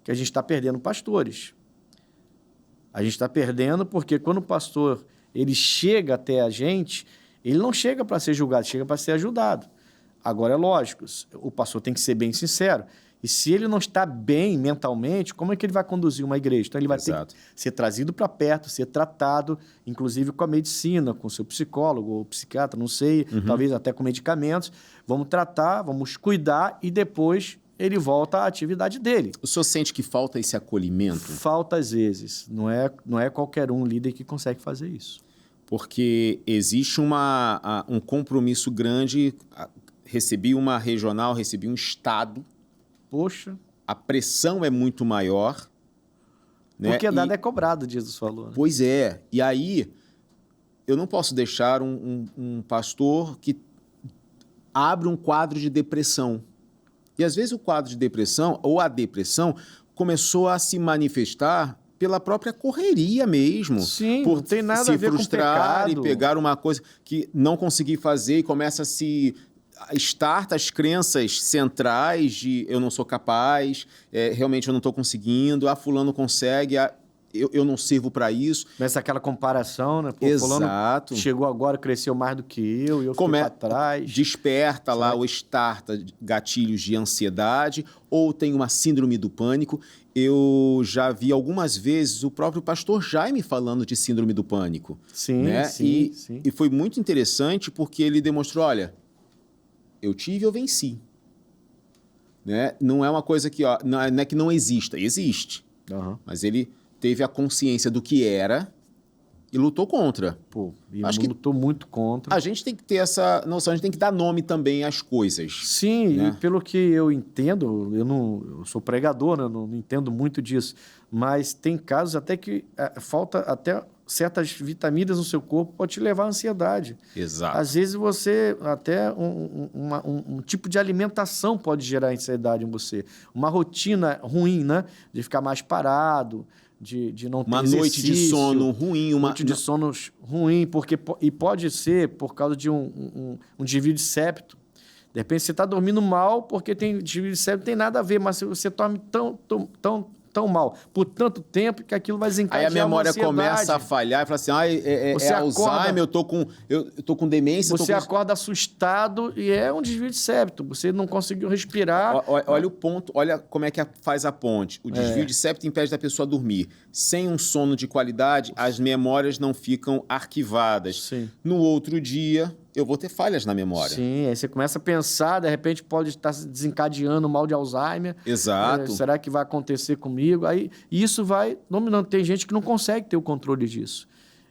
que a gente está perdendo pastores. A gente está perdendo porque quando o pastor ele chega até a gente, ele não chega para ser julgado, chega para ser ajudado. Agora, é lógico, o pastor tem que ser bem sincero. E se ele não está bem mentalmente, como é que ele vai conduzir uma igreja? Então, ele vai ter que ser trazido para perto, ser tratado, inclusive com a medicina, com o seu psicólogo ou psiquiatra, não sei, talvez até com medicamentos. Vamos tratar, vamos cuidar e depois ele volta à atividade dele. O senhor sente que falta esse acolhimento? Falta às vezes. Não é qualquer líder que consegue fazer isso. Porque existe um compromisso grande. Recebi uma regional, recebi um estado. Poxa. A pressão é muito maior. Né? Porque dado é cobrado, Jesus falou. Né? Pois é. E aí, eu não posso deixar um pastor que abre um quadro de depressão. E às vezes o quadro de depressão, ou a depressão, começou a se manifestar pela própria correria mesmo. Sim, por não tem nada se a ver frustrar com e pegar uma coisa que não consegui fazer e começa a starta as crenças centrais de eu não sou capaz, realmente eu não estou conseguindo, fulano consegue, eu não sirvo para isso. Começa aquela comparação, né? Pô, exato. Fulano chegou agora, cresceu mais do que eu fiquei para trás. Desperta lá ou starta gatilhos de ansiedade ou tem uma síndrome do pânico. Eu já vi algumas vezes o próprio pastor Jaime falando de síndrome do pânico. Sim, né? sim. E foi muito interessante porque ele demonstrou, olha, eu tive, eu venci. Né? Não é uma coisa que, não é que não exista, existe. Mas ele teve a consciência do que era e lutou contra. Pô, lutou muito contra. A gente tem que ter essa noção, a gente tem que dar nome também às coisas. Sim, né? E pelo que eu entendo, eu sou pregador, né? Eu não entendo muito disso, mas tem casos até que falta até certas vitaminas no seu corpo pode te levar à ansiedade. Exato. Às vezes você, até um tipo de alimentação pode gerar ansiedade em você. Uma rotina ruim, né? De ficar mais parado, de não ter uma noite de sono ruim. Uma noite de sono ruim, e pode ser por causa de um desvio de septo. De repente você está dormindo mal porque tem desvio de septo, não tem nada a ver, mas você dorme tão mal por tanto tempo que aquilo vai desencadear. Aí a memória começa a falhar e fala assim, Alzheimer, eu tô com demência. Você acorda assustado e é um desvio de septo. Você não conseguiu respirar. Olha o ponto, olha como é que faz a ponte. O desvio de septo impede da pessoa dormir. Sem um sono de qualidade, as memórias não ficam arquivadas. Sim. No outro dia, eu vou ter falhas na memória. Sim, aí você começa a pensar, de repente pode estar desencadeando o mal de Alzheimer. Exato. Será que vai acontecer comigo? Aí isso vai dominando. Tem gente que não consegue ter o controle disso.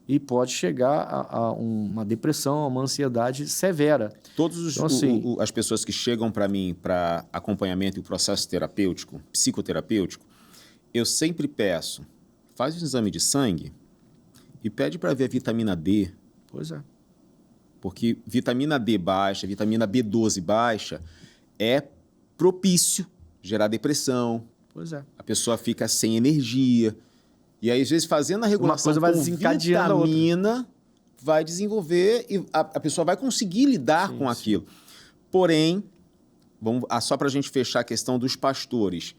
E pode chegar a uma depressão, a uma ansiedade severa. Todas as pessoas que chegam para mim para acompanhamento e o processo terapêutico, psicoterapêutico, eu sempre peço, faz um exame de sangue e pede para ver a vitamina D. Pois é. Porque vitamina D baixa, vitamina B12 baixa, é propício gerar depressão. Pois é. A pessoa fica sem energia. E aí, às vezes, fazendo a regulação com vitamina, vai desenvolver e a pessoa vai conseguir lidar com aquilo. Porém, só para a gente fechar a questão dos pastores,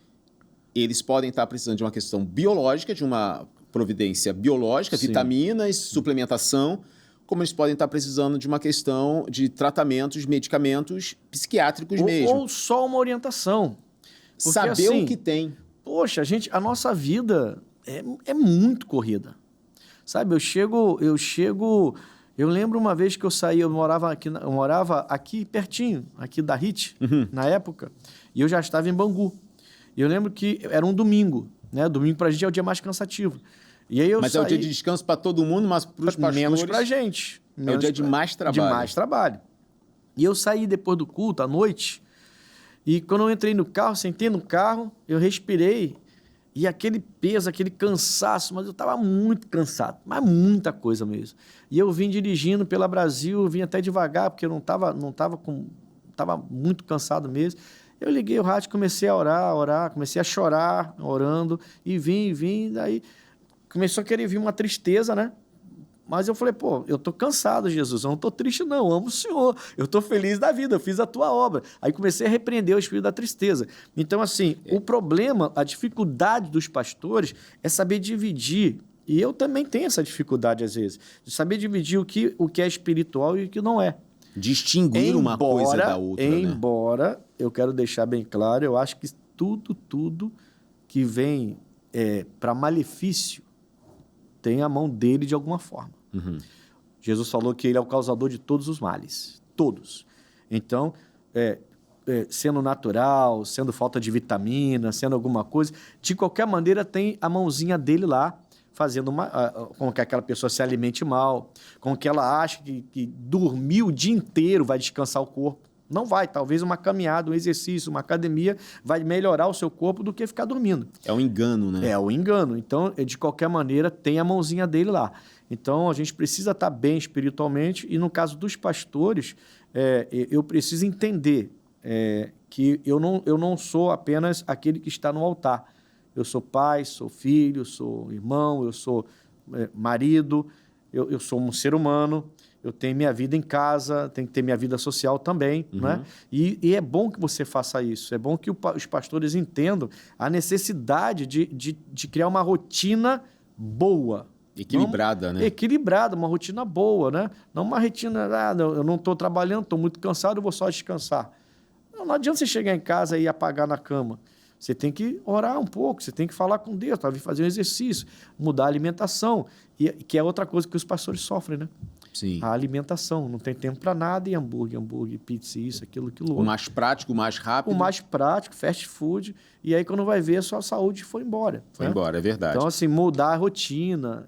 eles podem estar precisando de uma questão biológica, de uma providência biológica, vitaminas, suplementação, como eles podem estar precisando de uma questão de tratamentos, medicamentos psiquiátricos mesmo. Ou só uma orientação. Porque, saber o que tem. Poxa, a nossa vida é muito corrida. Sabe, eu lembro uma vez que eu saí, eu morava aqui pertinho, aqui da RIT, na época, e eu já estava em Bangu. E eu lembro que era um domingo, né? Domingo pra gente é o dia mais cansativo. E aí é o dia de descanso para todo mundo, mas para os pastores... Menos para a gente. É o dia de mais trabalho. De mais trabalho. E eu saí depois do culto, à noite, e quando eu entrei no carro, sentei no carro, eu respirei, e aquele peso, aquele cansaço, mas eu estava muito cansado, mas muita coisa mesmo. E eu vim dirigindo pela Brasil, eu vim até devagar, porque eu estava muito cansado mesmo. Eu liguei o rádio, comecei a orar, comecei a chorar, orando, e vim, daí... começou a querer vir uma tristeza, né? Mas eu falei, pô, eu tô cansado, Jesus, eu não tô triste não, eu amo o Senhor, eu tô feliz da vida, eu fiz a tua obra. Aí comecei a repreender o espírito da tristeza. Então, assim, o problema, a dificuldade dos pastores é saber dividir, e eu também tenho essa dificuldade às vezes, de saber dividir o que é espiritual e o que não é. Distinguir uma coisa da outra, Embora, eu quero deixar bem claro, eu acho que tudo que vem para malefício tem a mão dele de alguma forma. Uhum. Jesus falou que ele é o causador de todos os males. Todos. Então, sendo natural, sendo falta de vitamina, sendo alguma coisa, de qualquer maneira tem a mãozinha dele lá, fazendo com que aquela pessoa se alimente mal, com que ela ache que dormir o dia inteiro vai descansar o corpo. Não vai. Talvez uma caminhada, um exercício, uma academia vai melhorar o seu corpo do que ficar dormindo. É um engano, né? É o engano. Então, de qualquer maneira, tem a mãozinha dele lá. Então, a gente precisa estar bem espiritualmente e, no caso dos pastores, eu preciso entender que eu não sou apenas aquele que está no altar. Eu sou pai, sou filho, sou irmão, eu sou marido, eu sou um ser humano, eu tenho minha vida em casa, tenho que ter minha vida social também, né? E é bom que você faça isso, é bom que os pastores entendam a necessidade de criar uma rotina boa. Equilibrada, né? Equilibrada, uma rotina boa, né? Não uma rotina, eu não estou trabalhando, estou muito cansado, eu vou só descansar. Não adianta você chegar em casa e apagar na cama. Você tem que orar um pouco, você tem que falar com Deus, talvez fazer um exercício, mudar a alimentação, que é outra coisa que os pastores sofrem, né? Sim. A alimentação, não tem tempo para nada, e hambúrguer, pizza, isso, aquilo outro. O mais prático, o mais rápido. O mais prático, fast food, e aí quando vai ver, a sua saúde foi embora. Foi embora, é verdade. Então, assim, mudar a rotina,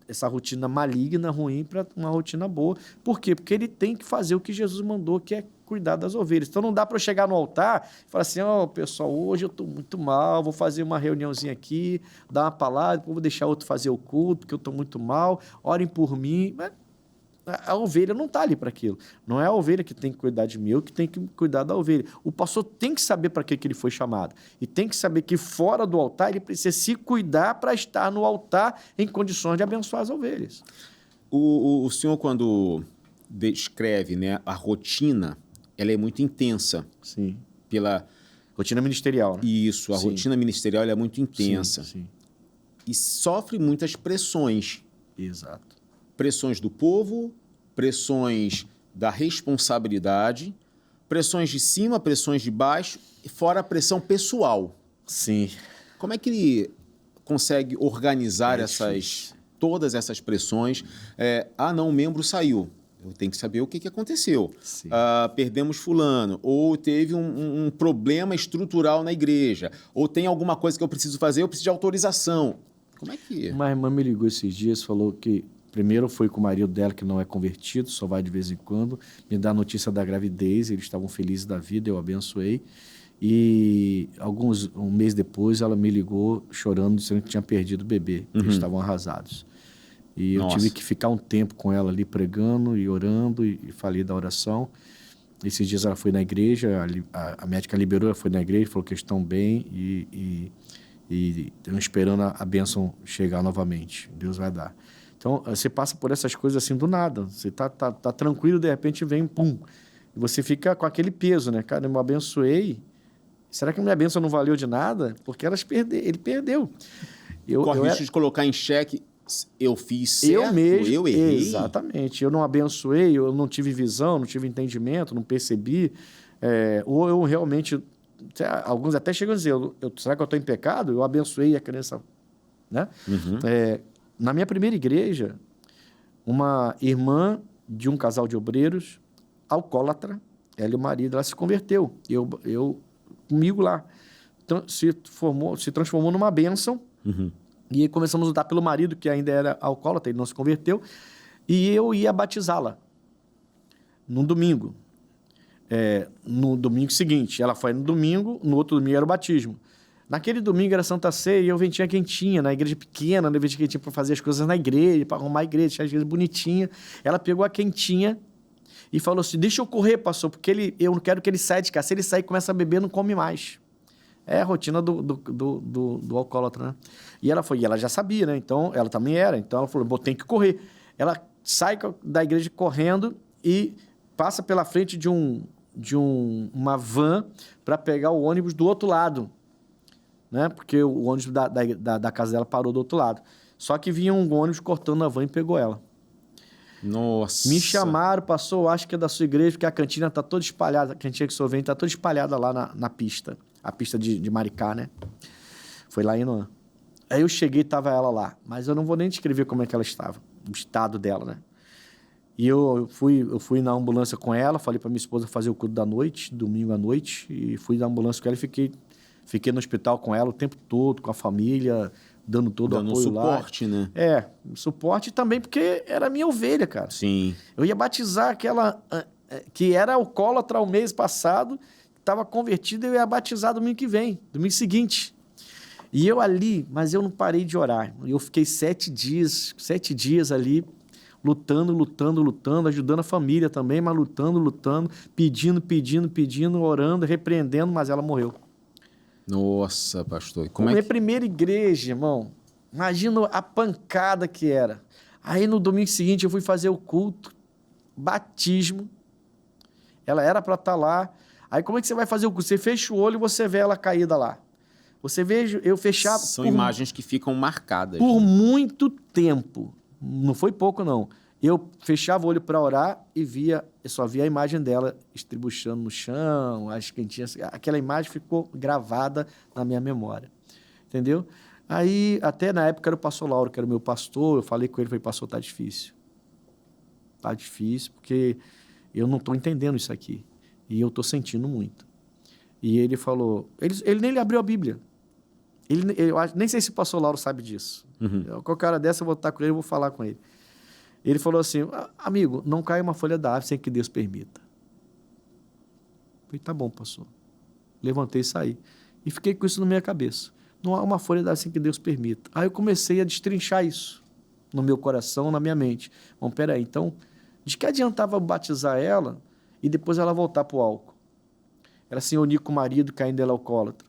essa rotina maligna, ruim, para uma rotina boa. Por quê? Porque ele tem que fazer o que Jesus mandou, que é cuidar das ovelhas. Então, não dá para eu chegar no altar e falar assim, pessoal, hoje eu estou muito mal, vou fazer uma reuniãozinha aqui, dar uma palavra, depois vou deixar outro fazer o culto, porque eu estou muito mal, orem por mim. Mas a ovelha não está ali para aquilo. Não é a ovelha que tem que cuidar de mim, eu que tem que cuidar da ovelha. O pastor tem que saber para que ele foi chamado. E tem que saber que fora do altar ele precisa se cuidar para estar no altar em condições de abençoar as ovelhas. O senhor, quando descreve, né, a rotina, ela é muito intensa. Sim. Pela rotina ministerial, né? Isso, a rotina ministerial ela é muito intensa. Sim. E sofre muitas pressões. Exato. Pressões do povo, pressões da responsabilidade, pressões de cima, pressões de baixo, e fora a pressão pessoal. Sim. Como é que ele consegue organizar difícil. todas essas pressões? Não, o membro saiu. Eu tenho que saber o que aconteceu. Perdemos fulano, ou teve um problema estrutural na igreja, ou tem alguma coisa que eu preciso fazer, eu preciso de autorização. Como é que... Uma irmã me ligou esses dias, falou que primeiro foi com o marido dela, que não é convertido, só vai de vez em quando, me dá a notícia da gravidez, eles estavam felizes da vida, eu abençoei. E um mês depois ela me ligou chorando, dizendo que tinha perdido o bebê, eles estavam arrasados. E eu tive que ficar um tempo com ela ali pregando e orando e falei da oração. Esses dias ela foi na igreja, a médica liberou, ela foi na igreja, falou que estão bem e estão esperando a bênção chegar novamente. Deus vai dar. Então, você passa por essas coisas assim do nada. Você tá tranquilo, de repente vem pum. E você fica com aquele peso, né? Cara, eu me abençoei. Será que a minha bênção não valeu de nada? Porque ele perdeu. Corre o risco de colocar em xeque, eu fiz certo, eu errei. Exatamente. Eu não abençoei, eu não tive visão, não tive entendimento, não percebi. Ou eu realmente... Alguns até chegam a dizer, será que eu estou em pecado? Eu abençoei a criança, né? Na minha primeira igreja, uma irmã de um casal de obreiros, alcoólatra, ela e o marido, ela se converteu. Eu comigo lá. Então, se transformou numa bênção. E aí começamos a lutar pelo marido, que ainda era alcoólatra, ele não se converteu. E eu ia batizá-la num domingo. No domingo seguinte. Ela foi no domingo, no outro domingo era o batismo. Naquele domingo era Santa Ceia e eu vendia quentinha, na igreja pequena, eu vendia quentinha para fazer as coisas na igreja, para arrumar a igreja, deixar a igreja bonitinha. Ela pegou a quentinha e falou assim, deixa eu correr, pastor, porque eu não quero que ele saia de casa. Se ele sair e começa a beber, não come mais. É a rotina do alcoólatra, né? E ela já sabia, né? Então, ela também era. Então, ela falou, tem que correr. Ela sai da igreja correndo e passa pela frente de uma van para pegar o ônibus do outro lado, né? Porque o ônibus da casa dela parou do outro lado. Só que vinha um ônibus cortando a van e pegou ela. Nossa. Me chamaram, passou, acho que é da sua igreja, porque a cantina tá toda espalhada, a cantina que sorvete tá toda espalhada lá na pista. A pista de Maricá, né? Foi lá em Inoã. Aí eu cheguei e tava ela lá. Mas eu não vou nem descrever como é que ela estava. O estado dela, né? E eu fui na ambulância com ela, falei pra minha esposa fazer o culto da noite, domingo à noite, e fui na ambulância com ela e fiquei no hospital com ela o tempo todo, com a família, dando todo o apoio lá. Dando suporte, né? Suporte também porque era minha ovelha, cara. Sim. Eu ia batizar aquela que era alcoólatra o mês passado, estava convertida, eu ia batizar domingo seguinte. E eu ali, mas eu não parei de orar. Eu fiquei 7 dias ali, lutando, ajudando a família também, mas lutando, pedindo, orando, repreendendo, mas ela morreu. Nossa, pastor. Minha primeira igreja, irmão, imagina a pancada que era. Aí no domingo seguinte eu fui fazer o culto, batismo, ela era para estar lá. Aí como é que você vai fazer o culto? Você fecha o olho e você vê ela caída lá. Você vê, eu fechava... São imagens que ficam marcadas. Por muito tempo. Não foi pouco, não. Eu fechava o olho para orar e eu só via a imagem dela estribuchando no chão, as quentinhas. Aquela imagem ficou gravada na minha memória. Entendeu? Aí, até na época, era o pastor Lauro, que era o meu pastor. Eu falei com ele, falei, pastor, tá difícil. Tá difícil, porque eu não estou entendendo isso aqui. E eu estou sentindo muito. E ele falou... Ele nem abriu a Bíblia. Nem sei se o pastor Lauro sabe disso. Uhum. Qualquer hora dessa eu vou estar com ele, eu vou falar com ele. Ele falou assim, amigo, não cai uma folha da árvore sem que Deus permita. Eu falei, tá bom, pastor. Levantei e saí. E fiquei com isso na minha cabeça. Não há uma folha da árvore sem que Deus permita. Aí eu comecei a destrinchar isso no meu coração, na minha mente. Bom, peraí, então, de que adiantava eu batizar ela e depois ela voltar para o álcool? Ela se unir com o marido, caindo ela alcoólatra.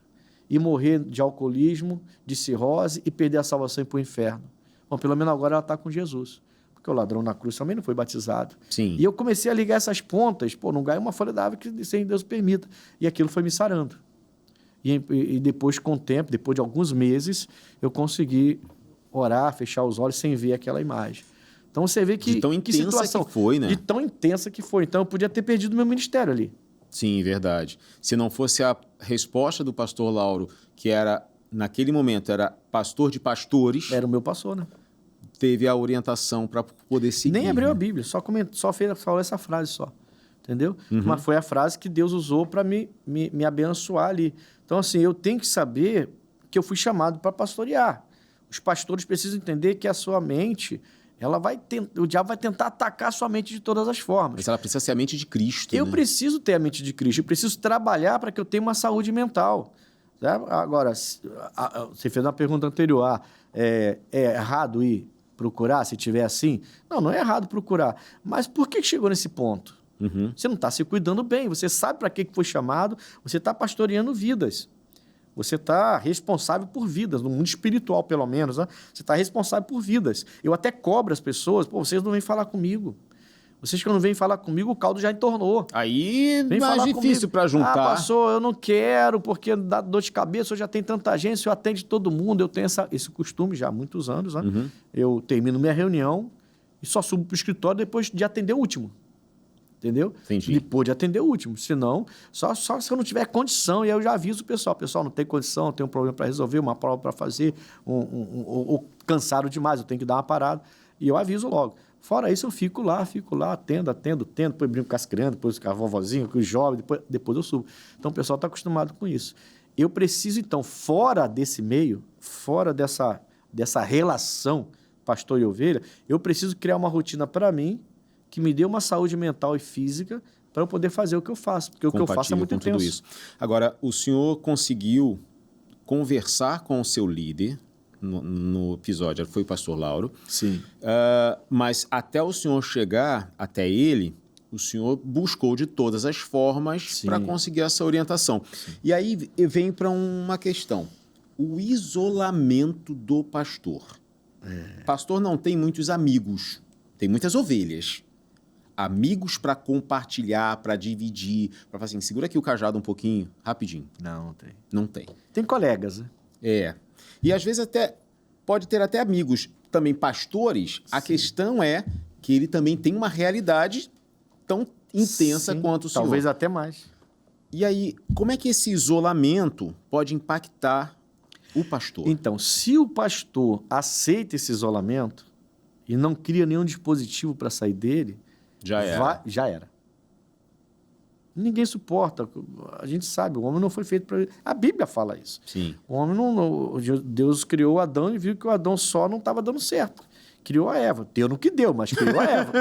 E morrer de alcoolismo, de cirrose e perder a salvação e ir para o inferno. Bom, pelo menos agora ela está com Jesus. Porque o ladrão na cruz também não foi batizado. Sim. E eu comecei a ligar essas pontas. Não ganha uma folha da árvore que sem Deus permita. E aquilo foi me sarando. E depois, com o tempo, depois de alguns meses, eu consegui orar, fechar os olhos sem ver aquela imagem. Então você vê que... De tão intensa situação, que foi, né? De tão intensa que foi. Então eu podia ter perdido meu ministério ali. Sim, verdade. Se não fosse a resposta do pastor Lauro, que era, naquele momento, era pastor de pastores... Era o meu pastor, né? Teve a orientação para poder seguir. Nem abriu a Bíblia, falou essa frase só. Entendeu? Uhum. Mas foi a frase que Deus usou para me abençoar ali. Então, assim, eu tenho que saber que eu fui chamado para pastorear. Os pastores precisam entender que a sua mente... o diabo vai tentar atacar a sua mente de todas as formas. Mas ela precisa ser a mente de Cristo, Eu né? preciso ter a mente de Cristo. Eu preciso trabalhar para que eu tenha uma saúde mental. Sabe? Agora, você fez uma pergunta anterior. É errado ir procurar, se tiver assim? Não é errado procurar. Mas por que chegou nesse ponto? Uhum. Você não está se cuidando bem. Você sabe para que foi chamado. Você está pastoreando vidas. Você está responsável por vidas, no mundo espiritual, pelo menos. Né? Você está responsável por vidas. Eu até cobro as pessoas, vocês não vêm falar comigo. Vocês que não vêm falar comigo, o caldo já entornou. Aí é mais difícil para juntar. Pastor, eu não quero, porque dá dor de cabeça, eu já tenho tanta gente, eu atendo todo mundo, eu tenho esse costume já há muitos anos. Né? Uhum. Eu termino minha reunião e só subo para o escritório depois de atender o último. Entendeu? Entendi. Depois de atender o último. Senão, só se eu não tiver condição, e aí eu já aviso o pessoal. Pessoal, não tem condição, tem um problema para resolver, uma prova para fazer, ou cansaram demais, eu tenho que dar uma parada. E eu aviso logo. Fora isso, eu fico lá, atendo, depois brinco com as crianças, depois com a vovozinha, com os jovens, depois eu subo. Então, o pessoal está acostumado com isso. Eu preciso, então, fora desse meio, fora dessa relação pastor e ovelha, eu preciso criar uma rotina para mim, que me dê uma saúde mental e física para eu poder fazer o que eu faço, porque o que eu faço é muito intenso. Tudo isso. Agora, o senhor conseguiu conversar com o seu líder no episódio, foi o pastor Lauro. Sim. Mas até o senhor chegar até ele, O senhor buscou de todas as formas para conseguir essa orientação. Sim. E aí vem para uma questão. O isolamento do pastor. Pastor não tem muitos amigos, tem muitas ovelhas. Amigos para compartilhar, para dividir, para falar assim, segura aqui o cajado um pouquinho, rapidinho. Não tem. Não tem. Tem colegas, né? E às vezes pode ter até amigos, também pastores. A questão é que ele também tem uma realidade tão intensa quanto o senhor. Talvez até mais. E aí, como é que esse isolamento pode impactar o pastor? Então, se o pastor aceita esse isolamento e não cria nenhum dispositivo para sair dele, já era. Ninguém suporta. A gente sabe, o homem não foi feito para... A Bíblia fala isso. Sim. O homem não... Deus criou Adão e viu que o Adão só não estava dando certo. Criou a Eva. Deu no que deu, mas criou a Eva.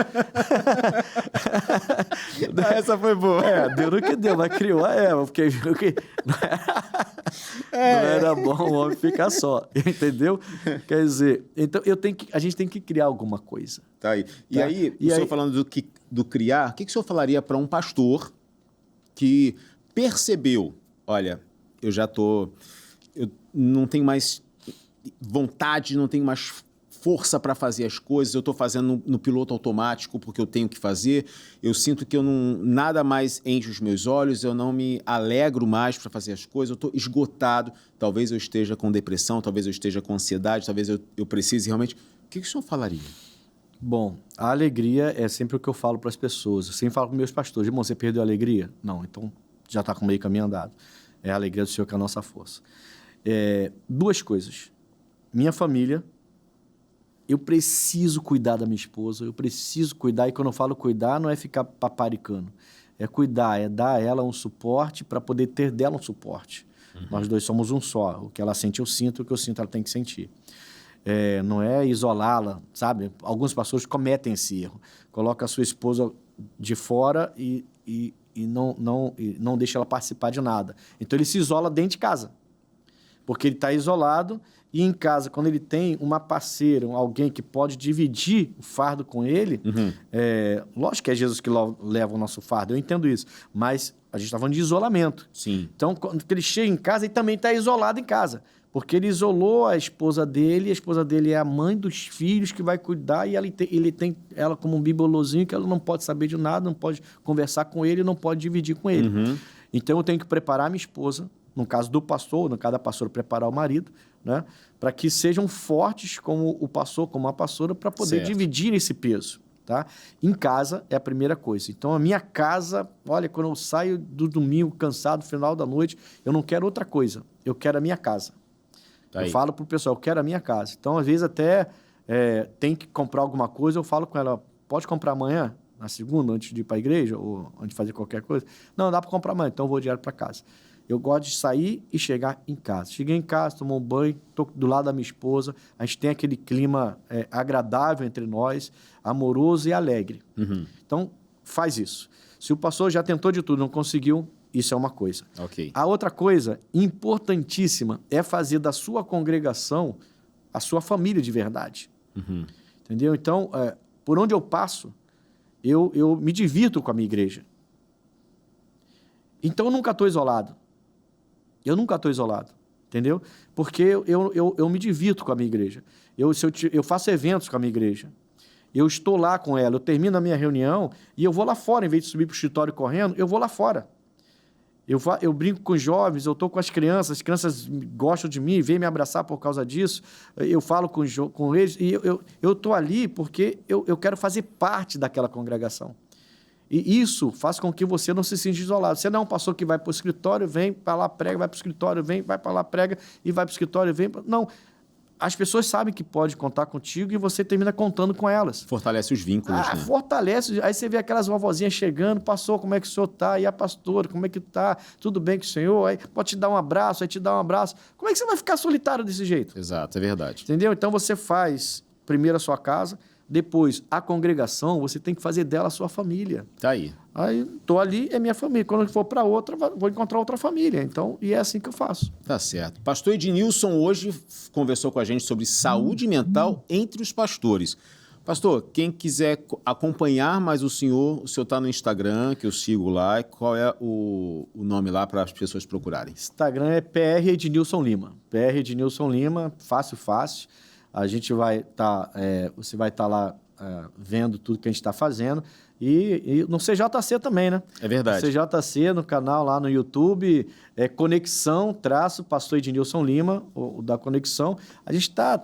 Essa foi boa. Deu no que deu, mas criou a Eva. Porque viu que não era bom o homem ficar só. Entendeu? Quer dizer, então a gente tem que criar alguma coisa. Tá aí. E aí, o senhor falando do criar, o que o senhor falaria para um pastor que percebeu, olha, eu não tenho mais vontade, não tenho mais força para fazer as coisas, eu estou fazendo no piloto automático porque eu tenho que fazer, eu sinto que nada mais enche os meus olhos, eu não me alegro mais para fazer as coisas, eu estou esgotado, talvez eu esteja com depressão, talvez eu esteja com ansiedade, talvez eu precise realmente... O que o senhor falaria? Bom, a alegria é sempre o que eu falo para as pessoas. Eu sempre falo com meus pastores, irmão, você perdeu a alegria? Não, então já está com meio caminho andado. É a alegria do Senhor que é a nossa força. Duas coisas. Minha família, eu preciso cuidar da minha esposa, eu preciso cuidar, e quando eu falo cuidar, não é ficar paparicando. É cuidar, é dar a ela um suporte para poder ter dela um suporte. Nós dois somos um só. O que ela sente, eu sinto, o que eu sinto, ela tem que sentir. Não é isolá-la, sabe? Alguns pastores cometem esse erro. Coloca a sua esposa de fora e não deixa ela participar de nada. Então, ele se isola dentro de casa. Porque ele está isolado e em casa, quando ele tem uma parceira, alguém que pode dividir o fardo com ele, lógico que é Jesus que leva o nosso fardo, eu entendo isso, mas a gente está falando de isolamento. Sim. Então, quando ele chega em casa, ele também está isolado em casa. Porque ele isolou a esposa dele é a mãe dos filhos que vai cuidar e ele tem ela como um bibelôzinho que ela não pode saber de nada, não pode conversar com ele, não pode dividir com ele. Então eu tenho que preparar a minha esposa, no caso do pastor, no caso da pastora, preparar o marido, né, para que sejam fortes como o pastor, como a pastora, para poder dividir esse peso. Tá? Em casa é a primeira coisa. Então, a minha casa, olha, quando eu saio do domingo cansado, no final da noite, eu não quero outra coisa, eu quero a minha casa. Tá, eu falo pro pessoal, eu quero a minha casa. Então, às vezes, até tem que comprar alguma coisa, eu falo com ela, pode comprar amanhã, na segunda, antes de ir para a igreja, ou antes de fazer qualquer coisa? Não, dá para comprar amanhã, então eu vou direto para casa. Eu gosto de sair e chegar em casa. Cheguei em casa, tomei um banho, estou do lado da minha esposa, a gente tem aquele clima agradável entre nós, amoroso e alegre. Então, faz isso. Se o pastor já tentou de tudo, não conseguiu, isso é uma coisa. Okay. A outra coisa importantíssima é fazer da sua congregação a sua família de verdade. Entendeu? Então, por onde eu passo, eu me divirto com a minha igreja. Então, eu nunca estou isolado. Entendeu? Porque eu me divirto com a minha igreja. Eu faço eventos com a minha igreja. Eu estou lá com ela, eu termino a minha reunião e eu vou lá fora. Em vez de subir para o escritório correndo, eu vou lá fora. Eu brinco com os jovens, eu estou com as crianças gostam de mim, vêm me abraçar por causa disso, eu falo com eles, e eu estou ali porque eu quero fazer parte daquela congregação. E isso faz com que você não se sinta isolado. Você não é um pastor que vai para o escritório, vem para lá, prega, vai para o escritório, vai para lá, prega, e vai para o escritório, vem... Não. As pessoas sabem que pode contar contigo e você termina contando com elas. Fortalece os vínculos, né? Fortalece. Aí você vê aquelas vovozinhas chegando, pastor, como é que o senhor está? E a pastora, como é que está? Tudo bem com o senhor? Aí pode te dar um abraço, aí te dá um abraço. Como é que você vai ficar solitário desse jeito? Exato, é verdade. Entendeu? Então você faz primeiro a sua casa, depois a congregação, você tem que fazer dela a sua família. Tá aí. Aí, estou ali, é minha família. Quando eu for para outra, vou encontrar outra família. Então, e é assim que eu faço. Tá certo. Pastor Ednilson hoje conversou com a gente sobre saúde mental entre os pastores. Pastor, quem quiser acompanhar mais o senhor está no Instagram, que eu sigo lá. Qual é o nome lá para as pessoas procurarem? Instagram é PR Ednilson Lima. PR Ednilson Lima, fácil. A gente vai estar, você vai estar lá vendo tudo que a gente está fazendo. E no CJC também, né? É verdade. No CJC, no canal lá no YouTube, Conexão, Pastor Ednilson Lima, o da Conexão. A gente está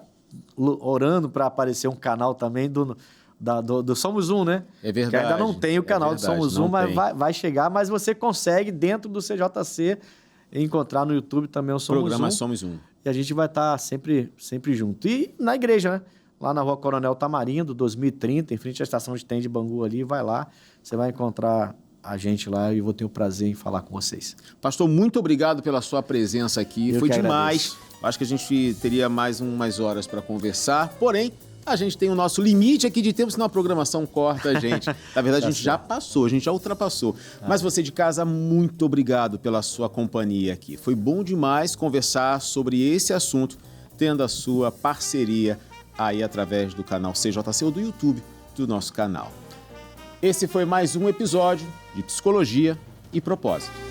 orando para aparecer um canal também do Somos Um, né? É verdade. Que ainda não tem o canal do Somos Um, mas vai chegar. Mas você consegue, dentro do CJC, encontrar no YouTube também o Somos Um. Programa Somos Um. E a gente vai estar sempre junto. E na igreja, né? Lá na Rua Coronel Tamarindo, 2030, em frente à estação de trem de Bangu ali, vai lá, você vai encontrar a gente lá e eu vou ter o prazer em falar com vocês. Pastor, muito obrigado pela sua presença aqui. Eu Foi que demais. agradeço. Acho que a gente teria mais umas horas para conversar, porém, a gente tem o nosso limite aqui de tempo, senão a programação corta a gente. Na verdade, a gente já passou, a gente já ultrapassou. Mas você de casa, muito obrigado pela sua companhia aqui. Foi bom demais conversar sobre esse assunto, tendo a sua parceria aí através do canal CJC ou do YouTube do nosso canal. Esse foi mais um episódio de Psicologia e Propósito.